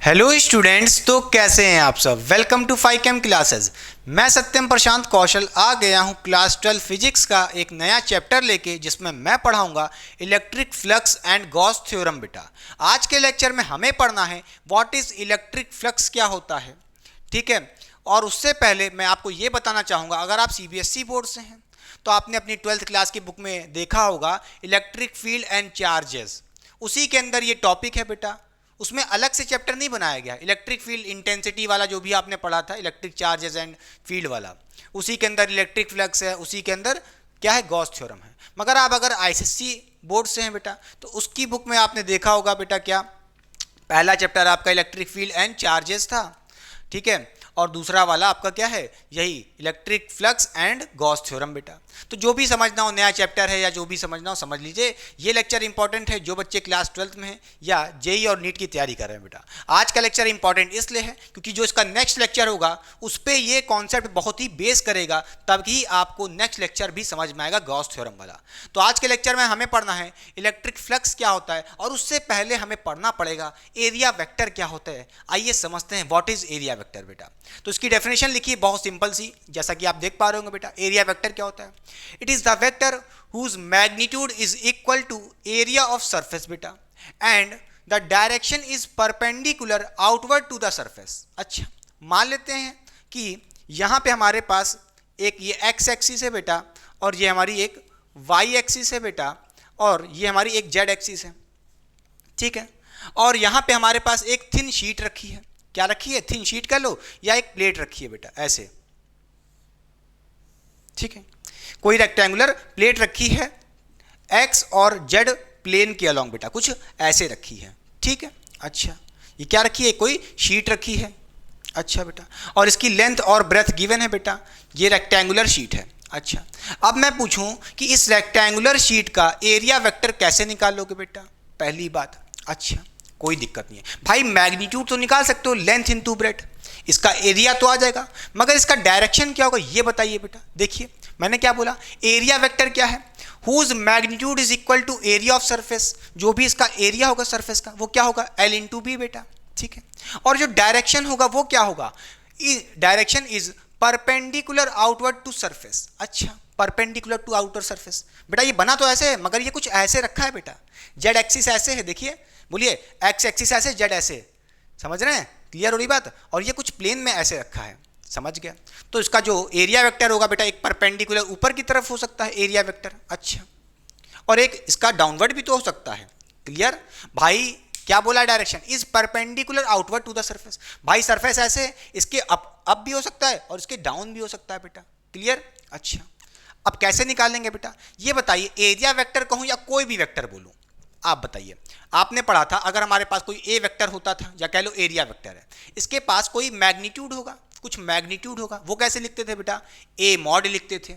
Hello students, तो कैसे हैं आप सब। Welcome to 5 classes. मैं सत्यम प्रशांत कौशल आ गया हूं क्लास 12 फिजिक्स का एक नया चैप्टर लेके, जिसमें मैं पढ़ाऊंगा electric flux and Gauss theorem. बेटा आज के लेक्चर में हमें पढ़ना है व्हाट इज इलेक्ट्रिक फ्लक्स, क्या होता है। ठीक है, और उससे पहले मैं आपको ये बताना चाहूँगा, अगर आप सीबीएसई बोर्ड से हैं तो आपने अपनी 12th क्लास की बुक में देखा होगा इलेक्ट्रिक फील्ड एंड चार्जेस। उसी के अंदर ये टॉपिक है बेटा, उसमें अलग से चैप्टर नहीं बनाया गया। इलेक्ट्रिक फील्ड इंटेंसिटी वाला जो भी आपने पढ़ा था, इलेक्ट्रिक चार्जेस एंड फील्ड वाला, उसी के अंदर इलेक्ट्रिक फ्लक्स है, उसी के अंदर क्या है, गॉस थ्योरम है। मगर आप अगर आईसीएसई बोर्ड से हैं बेटा, तो उसकी बुक में आपने देखा होगा बेटा, क्या पहला चैप्टर आपका इलेक्ट्रिक फील्ड एंड चार्जेस था, ठीक है, और दूसरा वाला आपका क्या है, यही electric flux and Gauss theorem. बेटा तो जो भी समझना हो, नया चैप्टर है या जो भी समझना हो समझ लीजिए। ये लेक्चर इंपॉर्टेंट है जो बच्चे क्लास 12th में हैं या जेई और नीट की तैयारी कर रहे हैं। बेटा आज का लेक्चर इंपॉर्टेंट इसलिए है क्योंकि जो इसका नेक्स्ट लेक्चर होगा उस पर ये कॉन्सेप्ट बहुत ही बेस करेगा, तभी आपको नेक्स्ट लेक्चर भी समझ में आएगा गॉस थ्योरम वाला। तो आज के लेक्चर में हमें पढ़ना है इलेक्ट्रिक फ्लक्स क्या होता है, और उससे पहले हमें पढ़ना पड़ेगा एरिया वेक्टर क्या होता है। आइए समझते हैं व्हाट इज एरिया वेक्टर। बेटा तो इसकी डेफिनेशन लिखिए, बहुत सिंपल सी, जैसा कि आप देख पा रहे होंगे। बेटा एरिया वेक्टर क्या होता है, it is the vector whose magnitude is equal to area of surface बेटा, and the direction is perpendicular outward to the surface. अच्छा, मान लेते हैं कि यहाँ पे हमारे पास एक ये एक्स एक्सिस है बेटा, और ये हमारी एक वाई एक्सिस है बेटा, और ये हमारी एक जेड एक्सिस है, ठीक है। और यहाँ पे हमारे पास एक थिन शीट रखी है, क्या रखी है, थिन शीट कह लो या एक प्लेट रखी है बेटा, ऐसे, ठीक है। कोई रेक्टेंगुलर प्लेट रखी है एक्स और जेड प्लेन के अलोंग बेटा, कुछ ऐसे रखी है, ठीक है। अच्छा, ये क्या रखी है, कोई शीट रखी है। अच्छा बेटा, और इसकी लेंथ और ब्रेथ गिवन है बेटा, ये रेक्टेंगुलर शीट है। अच्छा, अब मैं पूछूं कि इस रेक्टेंगुलर शीट का एरिया वेक्टर कैसे निकालोगे बेटा, पहली बात। अच्छा, कोई दिक्कत नहीं है भाई, मैग्नीट्यूड तो निकाल सकते हो, लेंथ इनटू ब्रेथ, इसका एरिया तो आ जाएगा, मगर इसका डायरेक्शन क्या होगा ये बताइए बेटा। देखिए मैंने क्या बोला, एरिया वेक्टर क्या है, whose magnitude is equal to area of surface, जो भी इसका एरिया होगा सरफेस का वो क्या होगा, एल इंटू बी बेटा, ठीक है। और जो डायरेक्शन होगा वो क्या होगा, direction is perpendicular outward to surface. अच्छा, परपेंडिकुलर टू आउटर सरफेस, बेटा ये बना तो ऐसे है मगर ये कुछ ऐसे रखा है बेटा, जेड एक्सिस ऐसे है, देखिए बोलिए, एक्स एक्सिस ऐसे, जेड ऐसे, समझ रहे हैं, क्लियर हो रही बात। और ये कुछ प्लेन में ऐसे रखा है, समझ गया। तो इसका जो एरिया वेक्टर होगा बेटा, एक परपेंडिकुलर ऊपर की तरफ हो सकता है एरिया वेक्टर, अच्छा, और एक इसका डाउनवर्ड भी तो हो सकता है, क्लियर। भाई क्या बोला, direction is perpendicular outward to the surface, भाई सरफेस ऐसे, इसके अप भी हो सकता है और इसके डाउन भी हो सकता है बेटा, क्लियर। अच्छा, अब कैसे निकालेंगे बेटा ये बताइए, एरिया वेक्टर कहूँ या कोई भी वेक्टर बोलूँ, आप बताइए। आपने पढ़ा था अगर हमारे पास कोई ए वेक्टर होता था, या कह लो एरिया वेक्टर है, इसके पास कोई मैग्नीट्यूड होगा, कुछ मैग्नीट्यूड होगा, वो कैसे लिखते थे बेटा, ए मॉड लिखते थे,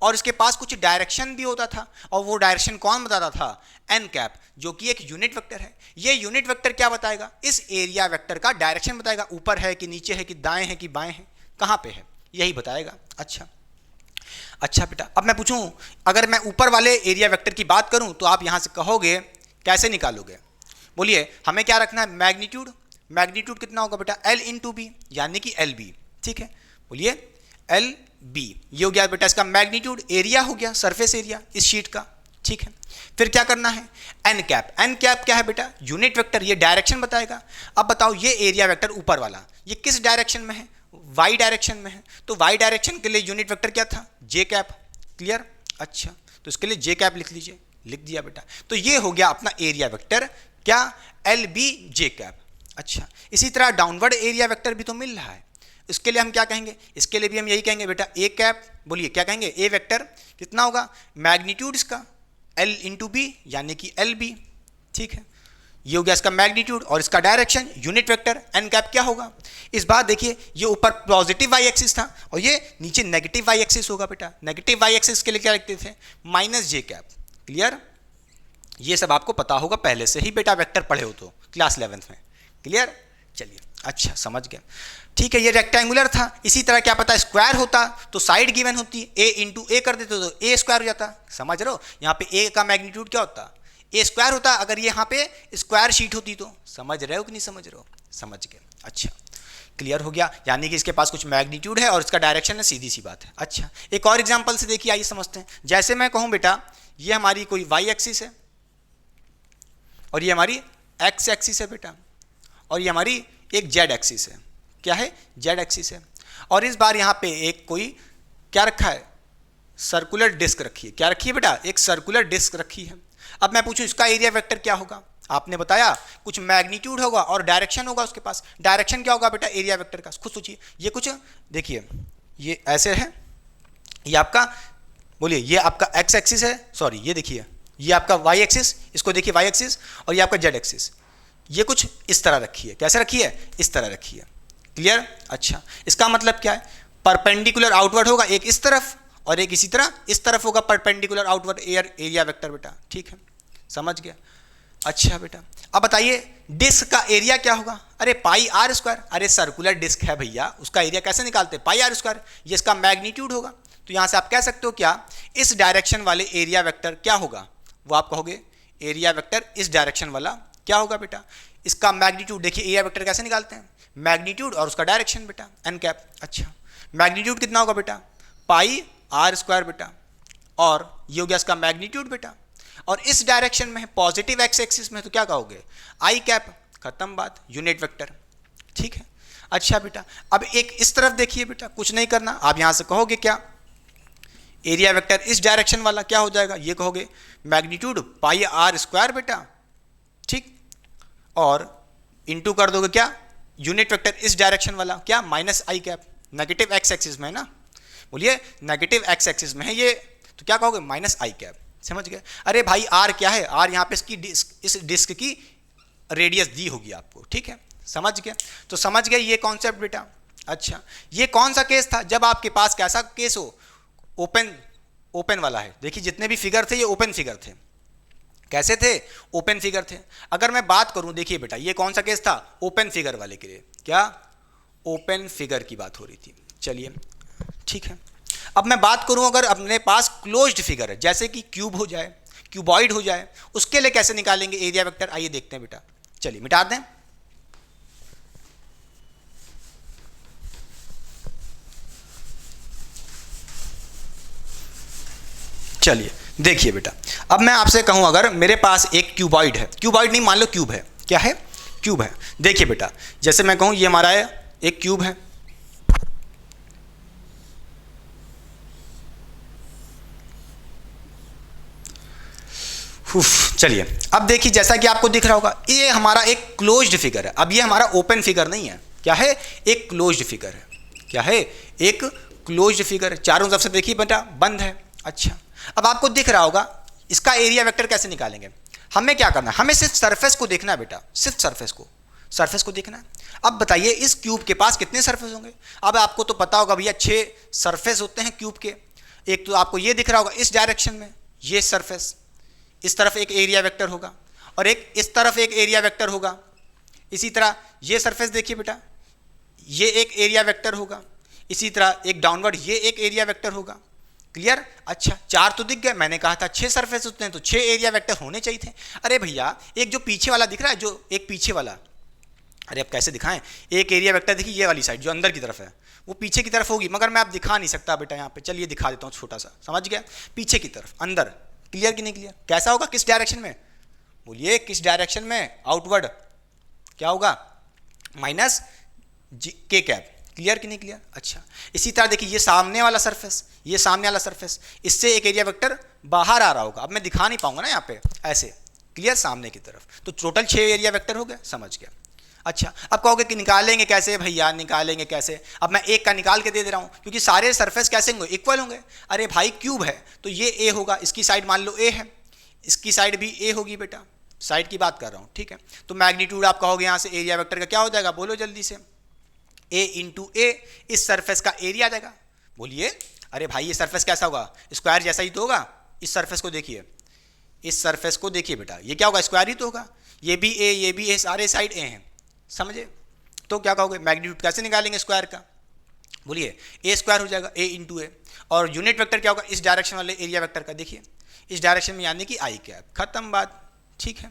और इसके पास कुछ डायरेक्शन भी होता था, और वो डायरेक्शन कौन बताता था, एन कैप, जो कि एक यूनिट वेक्टर है। ये यूनिट वेक्टर क्या बताएगा, इस एरिया वेक्टर का डायरेक्शन बताएगा, ऊपर है कि नीचे है कि दाएं है कि बाएं है, कहाँ पे है, यही बताएगा। अच्छा बेटा, अब मैं पूछूं, अगर मैं ऊपर वाले एरिया वेक्टर की बात करूं तो आप यहां से कहोगे कैसे निकालोगे, बोलिए हमें क्या रखना है, मैग्नीट्यूड, मैग्नीट्यूड कितना होगा बेटा, एल इंटू बी, यानी कि एल बी, ठीक है, बोलिए एल बी, ये हो गया बेटा इसका मैग्नीट्यूड, एरिया हो गया सरफेस एरिया इस शीट का, ठीक है। फिर क्या करना है, एन कैप, एन कैप क्या है बेटा, यूनिट वेक्टर, ये डायरेक्शन बताएगा। अब बताओ ये एरिया वेक्टर ऊपर वाला, ये किस डायरेक्शन में है, वाई डायरेक्शन में है, तो वाई डायरेक्शन के लिए यूनिट वेक्टर क्या था, जे कैप, क्लियर। अच्छा, तो इसके लिए जे कैप लिख लीजिए, लिख दिया बेटा। तो ये हो गया अपना एरिया वेक्टर, क्या, एल बी जे कैप। अच्छा, इसी तरह डाउनवर्ड एरिया वेक्टर भी तो मिल रहा है, इसके लिए हम क्या कहेंगे, इसके लिए भी हम यही कहेंगे बेटा, ए कैप, बोलिए क्या कहेंगे, ए वेक्टर कितना होगा, मैग्नीट्यूड इसका एल इंटू बी, यानी कि एल बी, ठीक है। ये हो गया इसका मैग्नीट्यूड, और इसका direction unit vector N cap क्या होगा। इस बार देखिए ये ऊपर पॉजिटिव वाई एक्सिस था और ये नीचे नेगेटिव वाई एक्सिस होगा बेटा, नेगेटिव वाई एक्सिस के लिए क्या लिखते थे, माइनस जे कैप, क्लियर। ये सब आपको पता होगा पहले से ही बेटा, वेक्टर पढ़े हो तो क्लास 11th में, क्लियर। चलिए, अच्छा समझ गए, ठीक है। ये रेक्टेंगुलर था, इसी तरह क्या पता स्क्वायर होता तो साइड गिवन होती, ए इंटू ए कर देते तो ए स्क्वायर हो जाता, समझ रहे हो। यहाँ पे ए का मैग्नीट्यूड क्या होता, ए स्क्वायर होता अगर ये यहाँ पे स्क्वायर शीट होती तो। समझ रहे हो कि नहीं समझ रहे हो? समझ गए। अच्छा क्लियर हो गया, यानी कि इसके पास कुछ मैग्नीट्यूड है और इसका डायरेक्शन है, सीधी सी बात है। अच्छा एक और एग्जांपल से देखिए, आइए समझते हैं। जैसे मैं कहूँ बेटा ये हमारी कोई वाई एक्सिस है और ये हमारी एक्स एक्सिस है बेटा, और ये हमारी एक जेड एक्सिस है। क्या है? जेड एक्सिस है। और इस बार यहाँ पे एक कोई क्या रखा है? सर्कुलर डिस्क रखी है। क्या रखी है बेटा? एक सर्कुलर डिस्क रखी है। अब मैं पूछूं इसका एरिया वेक्टर क्या होगा? आपने बताया कुछ मैग्नीट्यूड होगा और डायरेक्शन होगा उसके पास। डायरेक्शन क्या होगा बेटा एरिया वेक्टर का? खुद सोचिए। ये कुछ देखिए, ये ऐसे है, ये आपका बोलिए ये आपका एक्स एक्सिस है, सॉरी ये देखिए ये आपका वाई एक्सिस, इसको देखिए वाई एक्सिस, और ये आपका जेड एक्सिस। ये कुछ इस तरह रखी है। कैसे रखी है? इस तरह रखी है। क्लियर? अच्छा इसका मतलब क्या है? परपेंडिकुलर आउटवर्ड होगा एक इस तरफ और एक इसी तरह इस तरफ होगा, परपेंडिकुलर आउटवर्ड एरिया वेक्टर बेटा। ठीक है, समझ गया। अच्छा बेटा अब बताइए डिस्क का एरिया क्या होगा? अरे पाई आर स्क्वायर। अरे सर्कुलर डिस्क है भैया, उसका एरिया कैसे निकालते? पाई आर स्क्वायर। ये इसका मैग्नीट्यूड होगा। तो यहां से आप कह सकते हो क्या इस डायरेक्शन वाले एरिया वेक्टर क्या होगा? वो आप कहोगे एरिया वेक्टर इस डायरेक्शन वाला क्या होगा बेटा? इसका मैग्नीट्यूड देखिए, एरिया वेक्टर कैसे निकालते हैं? मैग्नीट्यूड और उसका डायरेक्शन बेटा, एन कैप। अच्छा मैग्नीट्यूड कितना होगा बेटा? पाई आर स्क्वायर बेटा, और ये हो गया इसका मैग्नीट्यूड बेटा। और इस डायरेक्शन में है पॉजिटिव एक्स एक्सिस में तो क्या कहोगे? आई कैप। खत्म बात, यूनिट वेक्टर। ठीक है। अच्छा बेटा अब एक इस तरफ देखिए बेटा, कुछ नहीं करना, आप यहां से कहोगे क्या एरिया वेक्टर इस डायरेक्शन वाला क्या हो जाएगा? ये कहोगे मैग्नीट्यूड पाई आर स्क्वायर बेटा। ठीक, और इंटू कर दोगे क्या यूनिट वेक्टर इस डायरेक्शन वाला क्या? माइनस आई कैप। नेगेटिव एक्स एक्सिस में है ना, बोलिए नेगेटिव एक्स एक्सिस में है ये, तो क्या कहोगे? माइनस आई कैप। समझ गए? अरे भाई आर क्या है? आर यहाँ पे इसकी इस डिस्क की रेडियस दी होगी आपको। ठीक है, समझ गए? तो समझ गए ये कॉन्सेप्ट बेटा। अच्छा ये कौन सा केस था? जब आपके पास कैसा केस हो? ओपन वाला है। देखिए जितने भी फिगर थे ये ओपन फिगर थे। कैसे थे? ओपन फिगर थे। अगर मैं बात करूं, देखिए बेटा ये कौन सा केस था? ओपन फिगर वाले के लिए। क्या? ओपन फिगर की बात हो रही थी। चलिए ठीक है, अब मैं बात करूं अगर अपने पास क्लोज्ड फिगर है, जैसे कि क्यूब हो जाए, क्यूबॉइड हो जाए, उसके लिए कैसे निकालेंगे एरिया वेक्टर? आइए देखते हैं बेटा। चलिए मिटा दें। चलिए देखिए बेटा, अब मैं आपसे कहूं अगर मेरे पास एक क्यूबॉइड है, क्यूबॉइड नहीं मान लो क्यूब है। क्या है? क्यूब है। देखिए बेटा जैसे मैं कहूं ये हमारा एक क्यूब है, चलिए अब देखिए जैसा कि आपको दिख रहा होगा ये हमारा एक क्लोज्ड फिगर है। अब ये हमारा ओपन फिगर नहीं है। क्या है? एक क्लोज्ड फिगर है। क्या है? एक क्लोज्ड फिगर है। चारों तरफ से देखिए बेटा बंद है। अच्छा अब आपको दिख रहा होगा इसका एरिया वेक्टर कैसे निकालेंगे? हमें क्या करना है? हमें सिर्फ सरफेस को देखना है बेटा, सिर्फ सरफेस को देखना है। अब बताइए इस क्यूब के पास कितने सरफेस होंगे? अब आपको तो पता होगा भैया 6 सरफेस होते हैं क्यूब के। एक तो आपको ये दिख रहा होगा इस डायरेक्शन में ये सरफेस, इस तरफ एक एरिया वेक्टर होगा और एक इस तरफ एक एरिया वेक्टर होगा। इसी तरह ये सरफेस देखिए बेटा, ये एक एरिया वेक्टर होगा। इसी तरह एक डाउनवर्ड ये एक एरिया वेक्टर होगा। क्लियर? अच्छा 4 तो दिख गए। मैंने कहा था 6 सरफेस होते हैं तो 6 एरिया वेक्टर होने चाहिए थे। अरे भैया एक जो पीछे वाला दिख रहा है, जो एक पीछे वाला, अरे अब कैसे दिखाएं? एक एरिया वेक्टर देखिए ये वाली साइड जो अंदर की तरफ है वो पीछे की तरफ होगी, मगर मैं आप दिखा नहीं सकता बेटा यहाँ पे। चलिए दिखा देता हूँ छोटा सा, समझ गया? पीछे की तरफ अंदर। क्लियर कि नहीं क्लियर? कैसा होगा? किस डायरेक्शन में? बोलिए किस डायरेक्शन में? आउटवर्ड। क्या होगा? माइनस के कैप। क्लियर कि नहीं क्लियर? अच्छा इसी तरह देखिए ये सामने वाला सरफेस, ये सामने वाला सरफेस, इससे एक एरिया वेक्टर बाहर आ रहा होगा। अब मैं दिखा नहीं पाऊंगा ना यहाँ पे ऐसे। क्लियर? सामने की तरफ। तो टोटल 6 एरिया वेक्टर हो गए। समझ गया? अच्छा अब कहोगे कि निकालेंगे कैसे भैया? निकालेंगे कैसे? अब मैं एक का निकाल के दे दे रहा हूँ क्योंकि सारे सरफेस कैसे होंगे? इक्वल होंगे। अरे भाई क्यूब है तो ये ए होगा, इसकी साइड मान लो ए है, इसकी साइड भी ए होगी बेटा। साइड की बात कर रहा हूँ। ठीक है, तो मैग्नीट्यूड आप कहोगे यहाँ से एरिया वेक्टर का क्या हो जाएगा? बोलो जल्दी से। ए इंटू ए, इस सरफेस का एरिया आ जाएगा। बोलिए अरे भाई ये सरफेस कैसा होगा? स्क्वायर जैसा ही तो होगा। इस सरफेस को देखिए, इस सरफेस को देखिए बेटा, ये क्या होगा? स्क्वायर ही तो होगा। ये भी ए, ये भी ए, सारे साइड ए हैं। समझे? तो क्या कहोगे? मैग्नीट्यूड कैसे निकालेंगे स्क्वायर का? बोलिए ए स्क्वायर हो जाएगा ए इंटू ए, और यूनिट वेक्टर क्या होगा? इस डायरेक्शन वाले एरिया वेक्टर का। देखिए इस डायरेक्शन में यानी कि आई कैप। खत्म बात। ठीक है।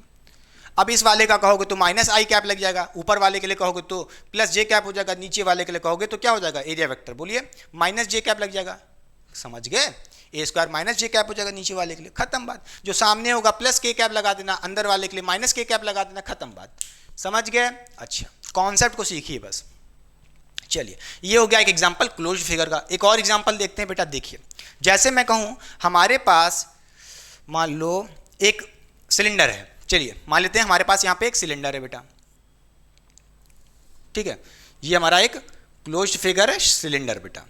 अब इस वाले का कहोगे तो माइनस आई कैप लग जाएगा, ऊपर वाले के लिए कहोगे तो प्लस जे कैप हो जाएगा, नीचे वाले के लिए कहोगे तो क्या हो जाएगा एरिया वेक्टर, बोलिए माइनस जे कैप लग जाएगा। समझ गए, ए स्क्वायर माइनस जे कैप हो जाएगा नीचे वाले के लिए, खत्म बात। जो सामने होगा प्लस के कैप लगा देना, अंदर वाले के लिए माइनस के कैप लगा देना, खत्म बात। समझ गए, अच्छा कॉन्सेप्ट को सीखिए बस। चलिए ये हो गया एक एग्जांपल क्लोज्ड फिगर का। एक और एग्जांपल देखते हैं बेटा। देखिए जैसे मैं कहूँ हमारे पास मान लो एक सिलेंडर है, चलिए मान लेते हैं हमारे पास यहाँ पे एक सिलेंडर है बेटा, ठीक है, ये हमारा एक क्लोज्ड फिगर है सिलेंडर बेटा,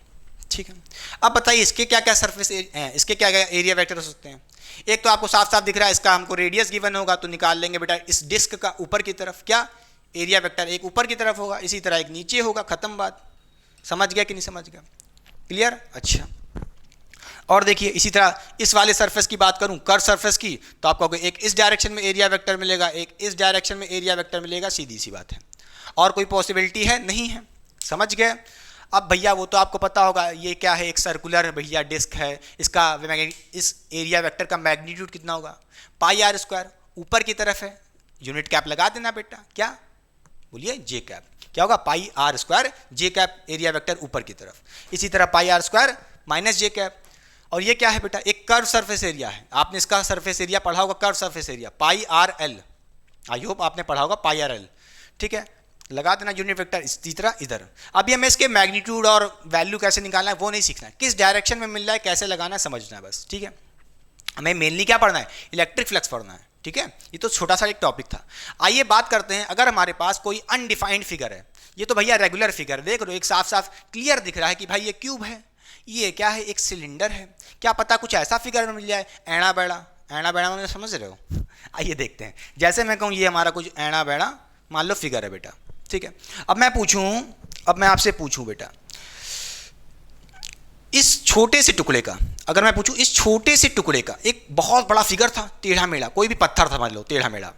ठीक है। अब बताइए इसके क्या क्या सरफेस इसके क्या क्या एरिया वेक्टर हो सकते हैं। एक तो आपको साफ साफ दिख रहा है, इसका हमको रेडियस गिवन होगा तो निकाल लेंगे बेटा इस डिस्क का ऊपर की तरफ क्या एरिया वेक्टर, एक ऊपर की तरफ होगा, इसी तरह एक नीचे होगा, खत्म बात। समझ गया कि नहीं समझ गया, क्लियर, अच्छा। और देखिए इसी तरह इस वाले सरफेस की बात करूं कर्व सरफेस की, तो आपको एक इस डायरेक्शन में एरिया वेक्टर मिलेगा, एक इस डायरेक्शन में एरिया वेक्टर मिलेगा, सीधी सी बात है। और कोई पॉसिबिलिटी है नहीं है, समझ गए। अब भैया वो तो आपको पता होगा ये क्या है, एक सर्कुलर भैया डिस्क है, इसका इस एरिया वेक्टर का मैग्नीट्यूड कितना होगा पाई आर स्क्वायर, ऊपर की तरफ है, यूनिट कैप लगा देना बेटा, क्या बोलिए जे कैप, क्या होगा pi R square J cap area vector ऊपर की तरफ, इसी तरह pi R square minus J cap. और ये क्या है बेटा एक कर्व सरफेस एरिया है, आपने इसका सरफेस एरिया पढ़ा होगा, curve surface area pi R L, I hope आपने पढ़ा होगा पाई आर एल, ठीक है, लगा देना यूनिट वेक्टर इसी तरह इधर। अभी हमें इसके मैग्नीट्यूड और वैल्यू कैसे निकालना है वो नहीं सीखना है, किस डायरेक्शन में मिल रहा है कैसे लगाना है समझना है बस, ठीक है। हमें मेनली क्या पढ़ना है, इलेक्ट्रिक फ्लक्स पढ़ना है, ठीक है। ये तो छोटा सा एक टॉपिक था। आइए बात करते हैं, अगर हमारे पास कोई अनडिफाइंड फिगर है, ये तो भैया रेगुलर फिगर देख लो, एक साफ साफ क्लियर दिख रहा है कि भाई ये क्यूब है, ये क्या है एक सिलेंडर है, क्या पता कुछ ऐसा फिगर में मिल जाए ऐड़ा बैड़ा, ऐड़ा बैड़ा मतलब समझ रहे हो। आइए देखते हैं, जैसे मैं कहूँ ये हमारा कुछ ऐड़ा बैड़ा मान लो फिगर है बेटा, ठीक है। अब मैं आपसे पूछूं बेटा इस छोटे से टुकड़े का, अगर मैं पूछूं इस छोटे से टुकड़े का एक बहुत बड़ा फिगर था टेढ़ा मेढ़ा, कोई भी पत्थर था मान लो टेढ़ा मेढ़ा,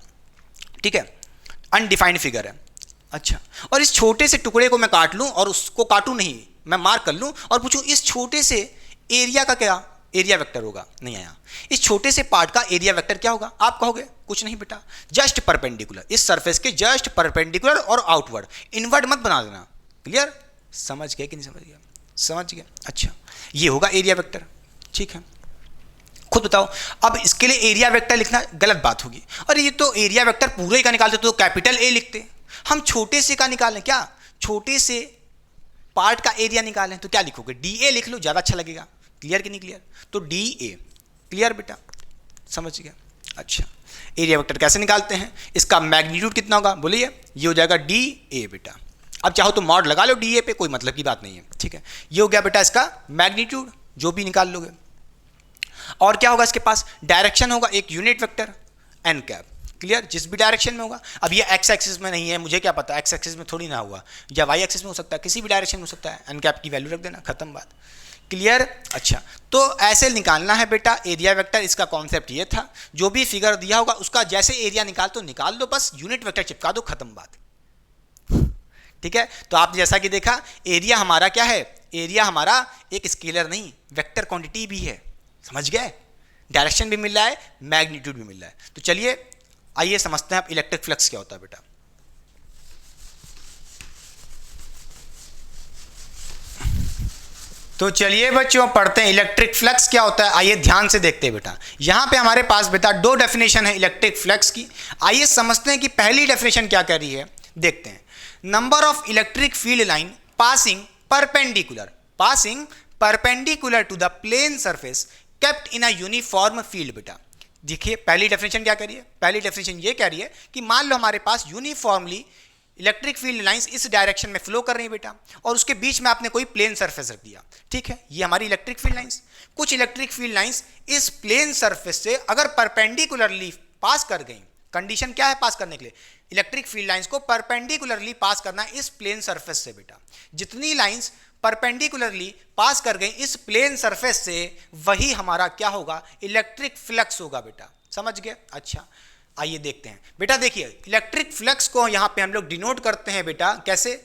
ठीक है, अनडिफाइंड फिगर है, अच्छा, और इस छोटे से टुकड़े को मैं काट लूं और उसको काटूं नहीं मैं मार्क कर लूं और पूछूं इस छोटे से एरिया का क्या एरिया वेक्टर होगा, नहीं आया, इस छोटे से पार्ट का एरिया वेक्टर क्या होगा, आप कहोगे कुछ नहीं बेटा जस्ट परपेंडिकुलर, इस सरफेस के जस्ट परपेंडिकुलर और आउटवर्ड, इनवर्ड मत बना देना, क्लियर, समझ गए कि नहीं समझ गया, समझ गया, अच्छा ये होगा एरिया वेक्टर, ठीक है। खुद बताओ अब इसके लिए एरिया वेक्टर लिखना गलत बात होगी, और ये तो एरिया वेक्टर पूरे का निकालते तो कैपिटल ए लिखते, हम छोटे से का निकालें, क्या छोटे से पार्ट का एरिया निकालें तो क्या लिखोगे डी ए लिख लो, ज़्यादा अच्छा लगेगा, क्लियर कि नहीं क्लियर, तो डी ए, क्लियर बेटा, समझ गया, अच्छा। एरिया वेक्टर कैसे निकालते हैं, इसका मैग्नीट्यूड कितना होगा बोलिए, ये हो जाएगा डी ए बेटा, अब चाहो तो मॉड लगा लो डी ए पे, कोई मतलब की बात नहीं है, ठीक है। ये हो गया बेटा इसका मैग्नीट्यूड, जो भी निकाल लोगे। और क्या होगा इसके पास डायरेक्शन होगा एक unit vector N cap, clear, जिस भी डायरेक्शन में होगा। अब ये एक्स एक्सिस में नहीं है, मुझे क्या पता एक्स एक्सिस में थोड़ी ना हुआ, या वाई एक्सिस में हो सकता है, किसी भी डायरेक्शन में हो सकता है, एन कैप की वैल्यू रख देना, खत्म बात, क्लियर, अच्छा। तो ऐसे निकालना है बेटा एरिया वेक्टर, इसका कॉन्सेप्ट ये था, जो भी फिगर दिया होगा उसका जैसे एरिया निकाल दो, बस यूनिट वेक्टर चिपका दो, खत्म बात, ठीक है। तो आपने जैसा कि देखा एरिया हमारा क्या है, एरिया हमारा एक स्केलर नहीं वेक्टर क्वांटिटी भी है, समझ गए, डायरेक्शन भी मिल रहा है मैग्नीट्यूड भी मिल रहा है। तो चलिए आइए समझते हैं अब इलेक्ट्रिक फ्लक्स क्या होता है बेटा। तो चलिए बच्चों पढ़ते हैं इलेक्ट्रिक फ्लक्स क्या होता है, आइए ध्यान से देखते हैं बेटा। यहां पे हमारे पास बेटा दो डेफिनेशन है इलेक्ट्रिक फ्लक्स की, आइए समझते हैं कि पहली डेफिनेशन क्या कह रही है, देखते हैं। Number of electric field line passing perpendicular to the plane surface kept in a uniform field बेटा। देखिए पहली डेफिनेशन क्या कह रही है, पहली डेफिनेशन ये कह रही है कि मान लो हमारे पास यूनिफॉर्मली इलेक्ट्रिक फील्ड लाइंस इस डायरेक्शन में फ्लो कर रही है बेटा, और उसके बीच में आपने कोई प्लेन सरफेस रख दिया, ठीक है, ये हमारी इलेक्ट्रिक फील्ड लाइंस। कुछ इलेक्ट्रिक फील्ड लाइंस इस प्लेन सरफेस से अगर परपेंडिकुलरली पास कर गई, कंडीशन क्या है पास करने के लिए, इलेक्ट्रिक फील्ड लाइंस को परपेंडिकुलरली पास करना इस प्लेन सरफेस से बेटा। जितनी लाइंस परपेंडिकुलरली पास कर गई इस प्लेन सरफेस से, वही हमारा क्या होगा, इलेक्ट्रिक फ्लक्स होगा बेटा, समझ गए, अच्छा। आइए देखते हैं बेटा, देखिए इलेक्ट्रिक फ्लक्स को यहां पे हम लोग डिनोट करते हैं बेटा कैसे,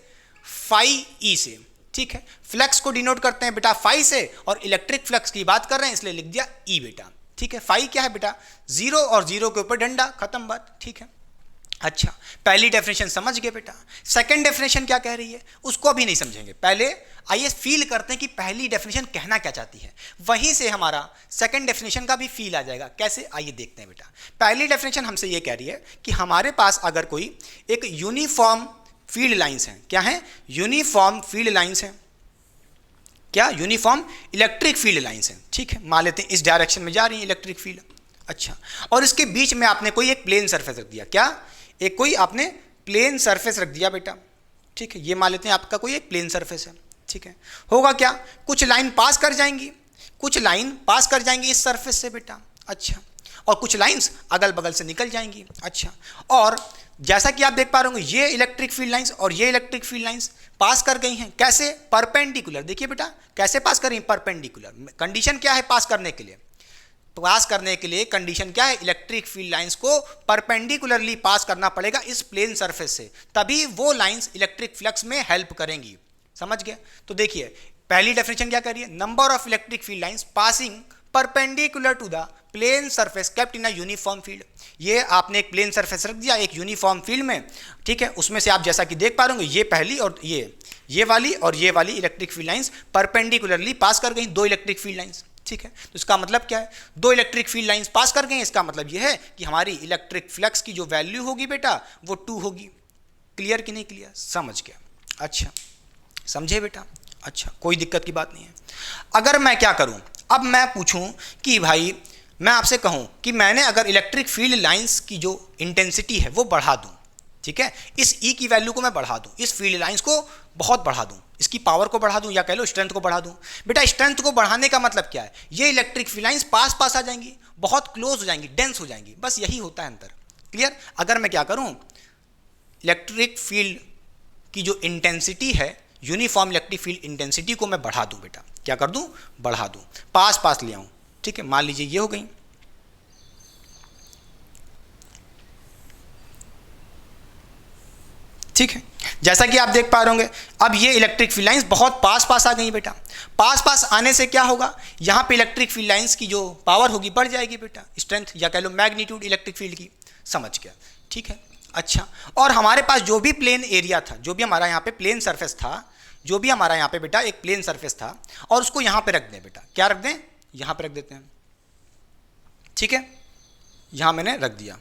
फाई ई से, ठीक है, फ्लक्स को डिनोट करते हैं बेटा फाई से, और इलेक्ट्रिक फ्लक्स की बात कर रहे हैं इसलिए लिख दिया ई बेटा, ठीक है, फाई क्या है बेटा, जीरो और जीरो के ऊपर डंडा, खत्म बात, ठीक है। अच्छा, पहली डेफिनेशन समझ गए बेटा। सेकंड डेफिनेशन क्या कह रही है उसको अभी नहीं समझेंगे, पहले आइए फील करते हैं कि पहली डेफिनेशन कहना क्या चाहती है, वहीं से हमारा सेकंड डेफिनेशन का भी फील आ जाएगा। कैसे, आइए देखते हैं बेटा। पहली डेफिनेशन हमसे ये कह रही है कि हमारे पास अगर कोई एक यूनिफॉर्म फील्ड लाइंस हैं, क्या है, यूनिफॉर्म फील्ड लाइंस हैं, क्या, यूनिफॉर्म इलेक्ट्रिक फील्ड लाइंस हैं, ठीक है, मान लेते हैं इस डायरेक्शन में जा रही है इलेक्ट्रिक फील्ड। अच्छा, और इसके बीच में आपने कोई एक प्लेन सरफेस रख दिया, क्या, एक कोई आपने प्लेन सरफेस रख दिया बेटा, ठीक है, ये मान लेते हैं आपका कोई एक प्लेन सरफेस है, ठीक है। होगा क्या, कुछ लाइन पास कर जाएंगी, कुछ लाइन पास कर जाएंगी इस सरफेस से बेटा, अच्छा, और कुछ लाइंस अगल बगल से निकल जाएंगी, अच्छा। और जैसा कि आप देख पा रहे होंगे ये इलेक्ट्रिक फील्ड लाइंस और ये इलेक्ट्रिक फील्ड लाइंस पास कर गई हैं, कैसे, परपेंडिकुलर। देखिए बेटा कैसे पास कर रही हैं, परपेंडिकुलर। कंडीशन क्या है पास करने के लिए, पास करने के लिए कंडीशन क्या है, इलेक्ट्रिक फील्ड लाइंस को परपेंडिकुलरली पास करना पड़ेगा इस प्लेन सरफेस से, तभी वो लाइंस इलेक्ट्रिक फ्लक्स में हेल्प करेंगी, समझ गए। तो देखिए पहली डेफिनेशन क्या कह रही है, number of electric field lines passing perpendicular to the plane surface kept in a uniform field. ये आपने एक प्लेन सरफेस रख दिया एक यूनिफॉर्म फील्ड में, ठीक है, उसमें से आप जैसा कि देख पा रहे होंगे ये पहली और ये वाली और ये वाली इलेक्ट्रिक फील्ड लाइंस परपेंडिकुलरली पास कर गई, दो इलेक्ट्रिक फील्ड लाइंस, ठीक है। तो इसका मतलब क्या है, दो इलेक्ट्रिक फील्ड लाइंस पास कर गए, इसका मतलब यह है कि हमारी इलेक्ट्रिक फ्लक्स की जो वैल्यू होगी बेटा वो 2 होगी। क्लियर कि नहीं क्लियर, समझ गया, अच्छा, समझे बेटा, अच्छा, कोई दिक्कत की बात नहीं है। अगर मैं क्या करूं, अब मैं पूछूं कि भाई मैं आपसे कहूं कि मैंने अगर इलेक्ट्रिक फील्ड लाइंस की जो इंटेंसिटी है वो बढ़ा दूं, ठीक है, इस ई की वैल्यू को मैं बढ़ा दूं, इस फील्ड लाइंस को बहुत बढ़ा दूं, इसकी पावर को बढ़ा दूं या कह लो स्ट्रेंथ को बढ़ा दूं। बेटा स्ट्रेंथ को बढ़ाने का मतलब क्या है, ये इलेक्ट्रिक फील्ड लाइंस पास पास आ जाएंगी, बहुत क्लोज हो जाएंगी, डेंस हो जाएंगी, बस यही होता है अंतर। क्लियर। अगर मैं क्या करूं, इलेक्ट्रिक फील्ड की जो इंटेंसिटी है, यूनिफॉर्म इलेक्ट्रिक फील्ड इंटेंसिटी को मैं बढ़ा दूं बेटा, क्या कर दूं, बढ़ा दूं, पास पास ले आऊं, ठीक है, मान लीजिए ये हो गई, ठीक है, जैसा कि आप देख पा रहे होंगे अब ये इलेक्ट्रिक फील्ड लाइंस बहुत पास पास आ गई बेटा। पास पास आने से क्या होगा, यहाँ पे इलेक्ट्रिक फील्ड लाइंस की जो पावर होगी बढ़ जाएगी बेटा, स्ट्रेंथ या कह लो मैग्नीट्यूड इलेक्ट्रिक फील्ड की, समझ गया, ठीक है। अच्छा, और हमारे पास जो भी प्लेन एरिया था, जो भी हमारा यहाँ पे प्लेन सरफेस था, जो भी हमारा यहाँ पे बेटा एक प्लेन सरफेस था, और उसको यहाँ पे रख दें बेटा, क्या रख दें, यहाँ पे रख देते हैं, ठीक है, यहाँ मैंने रख दिया,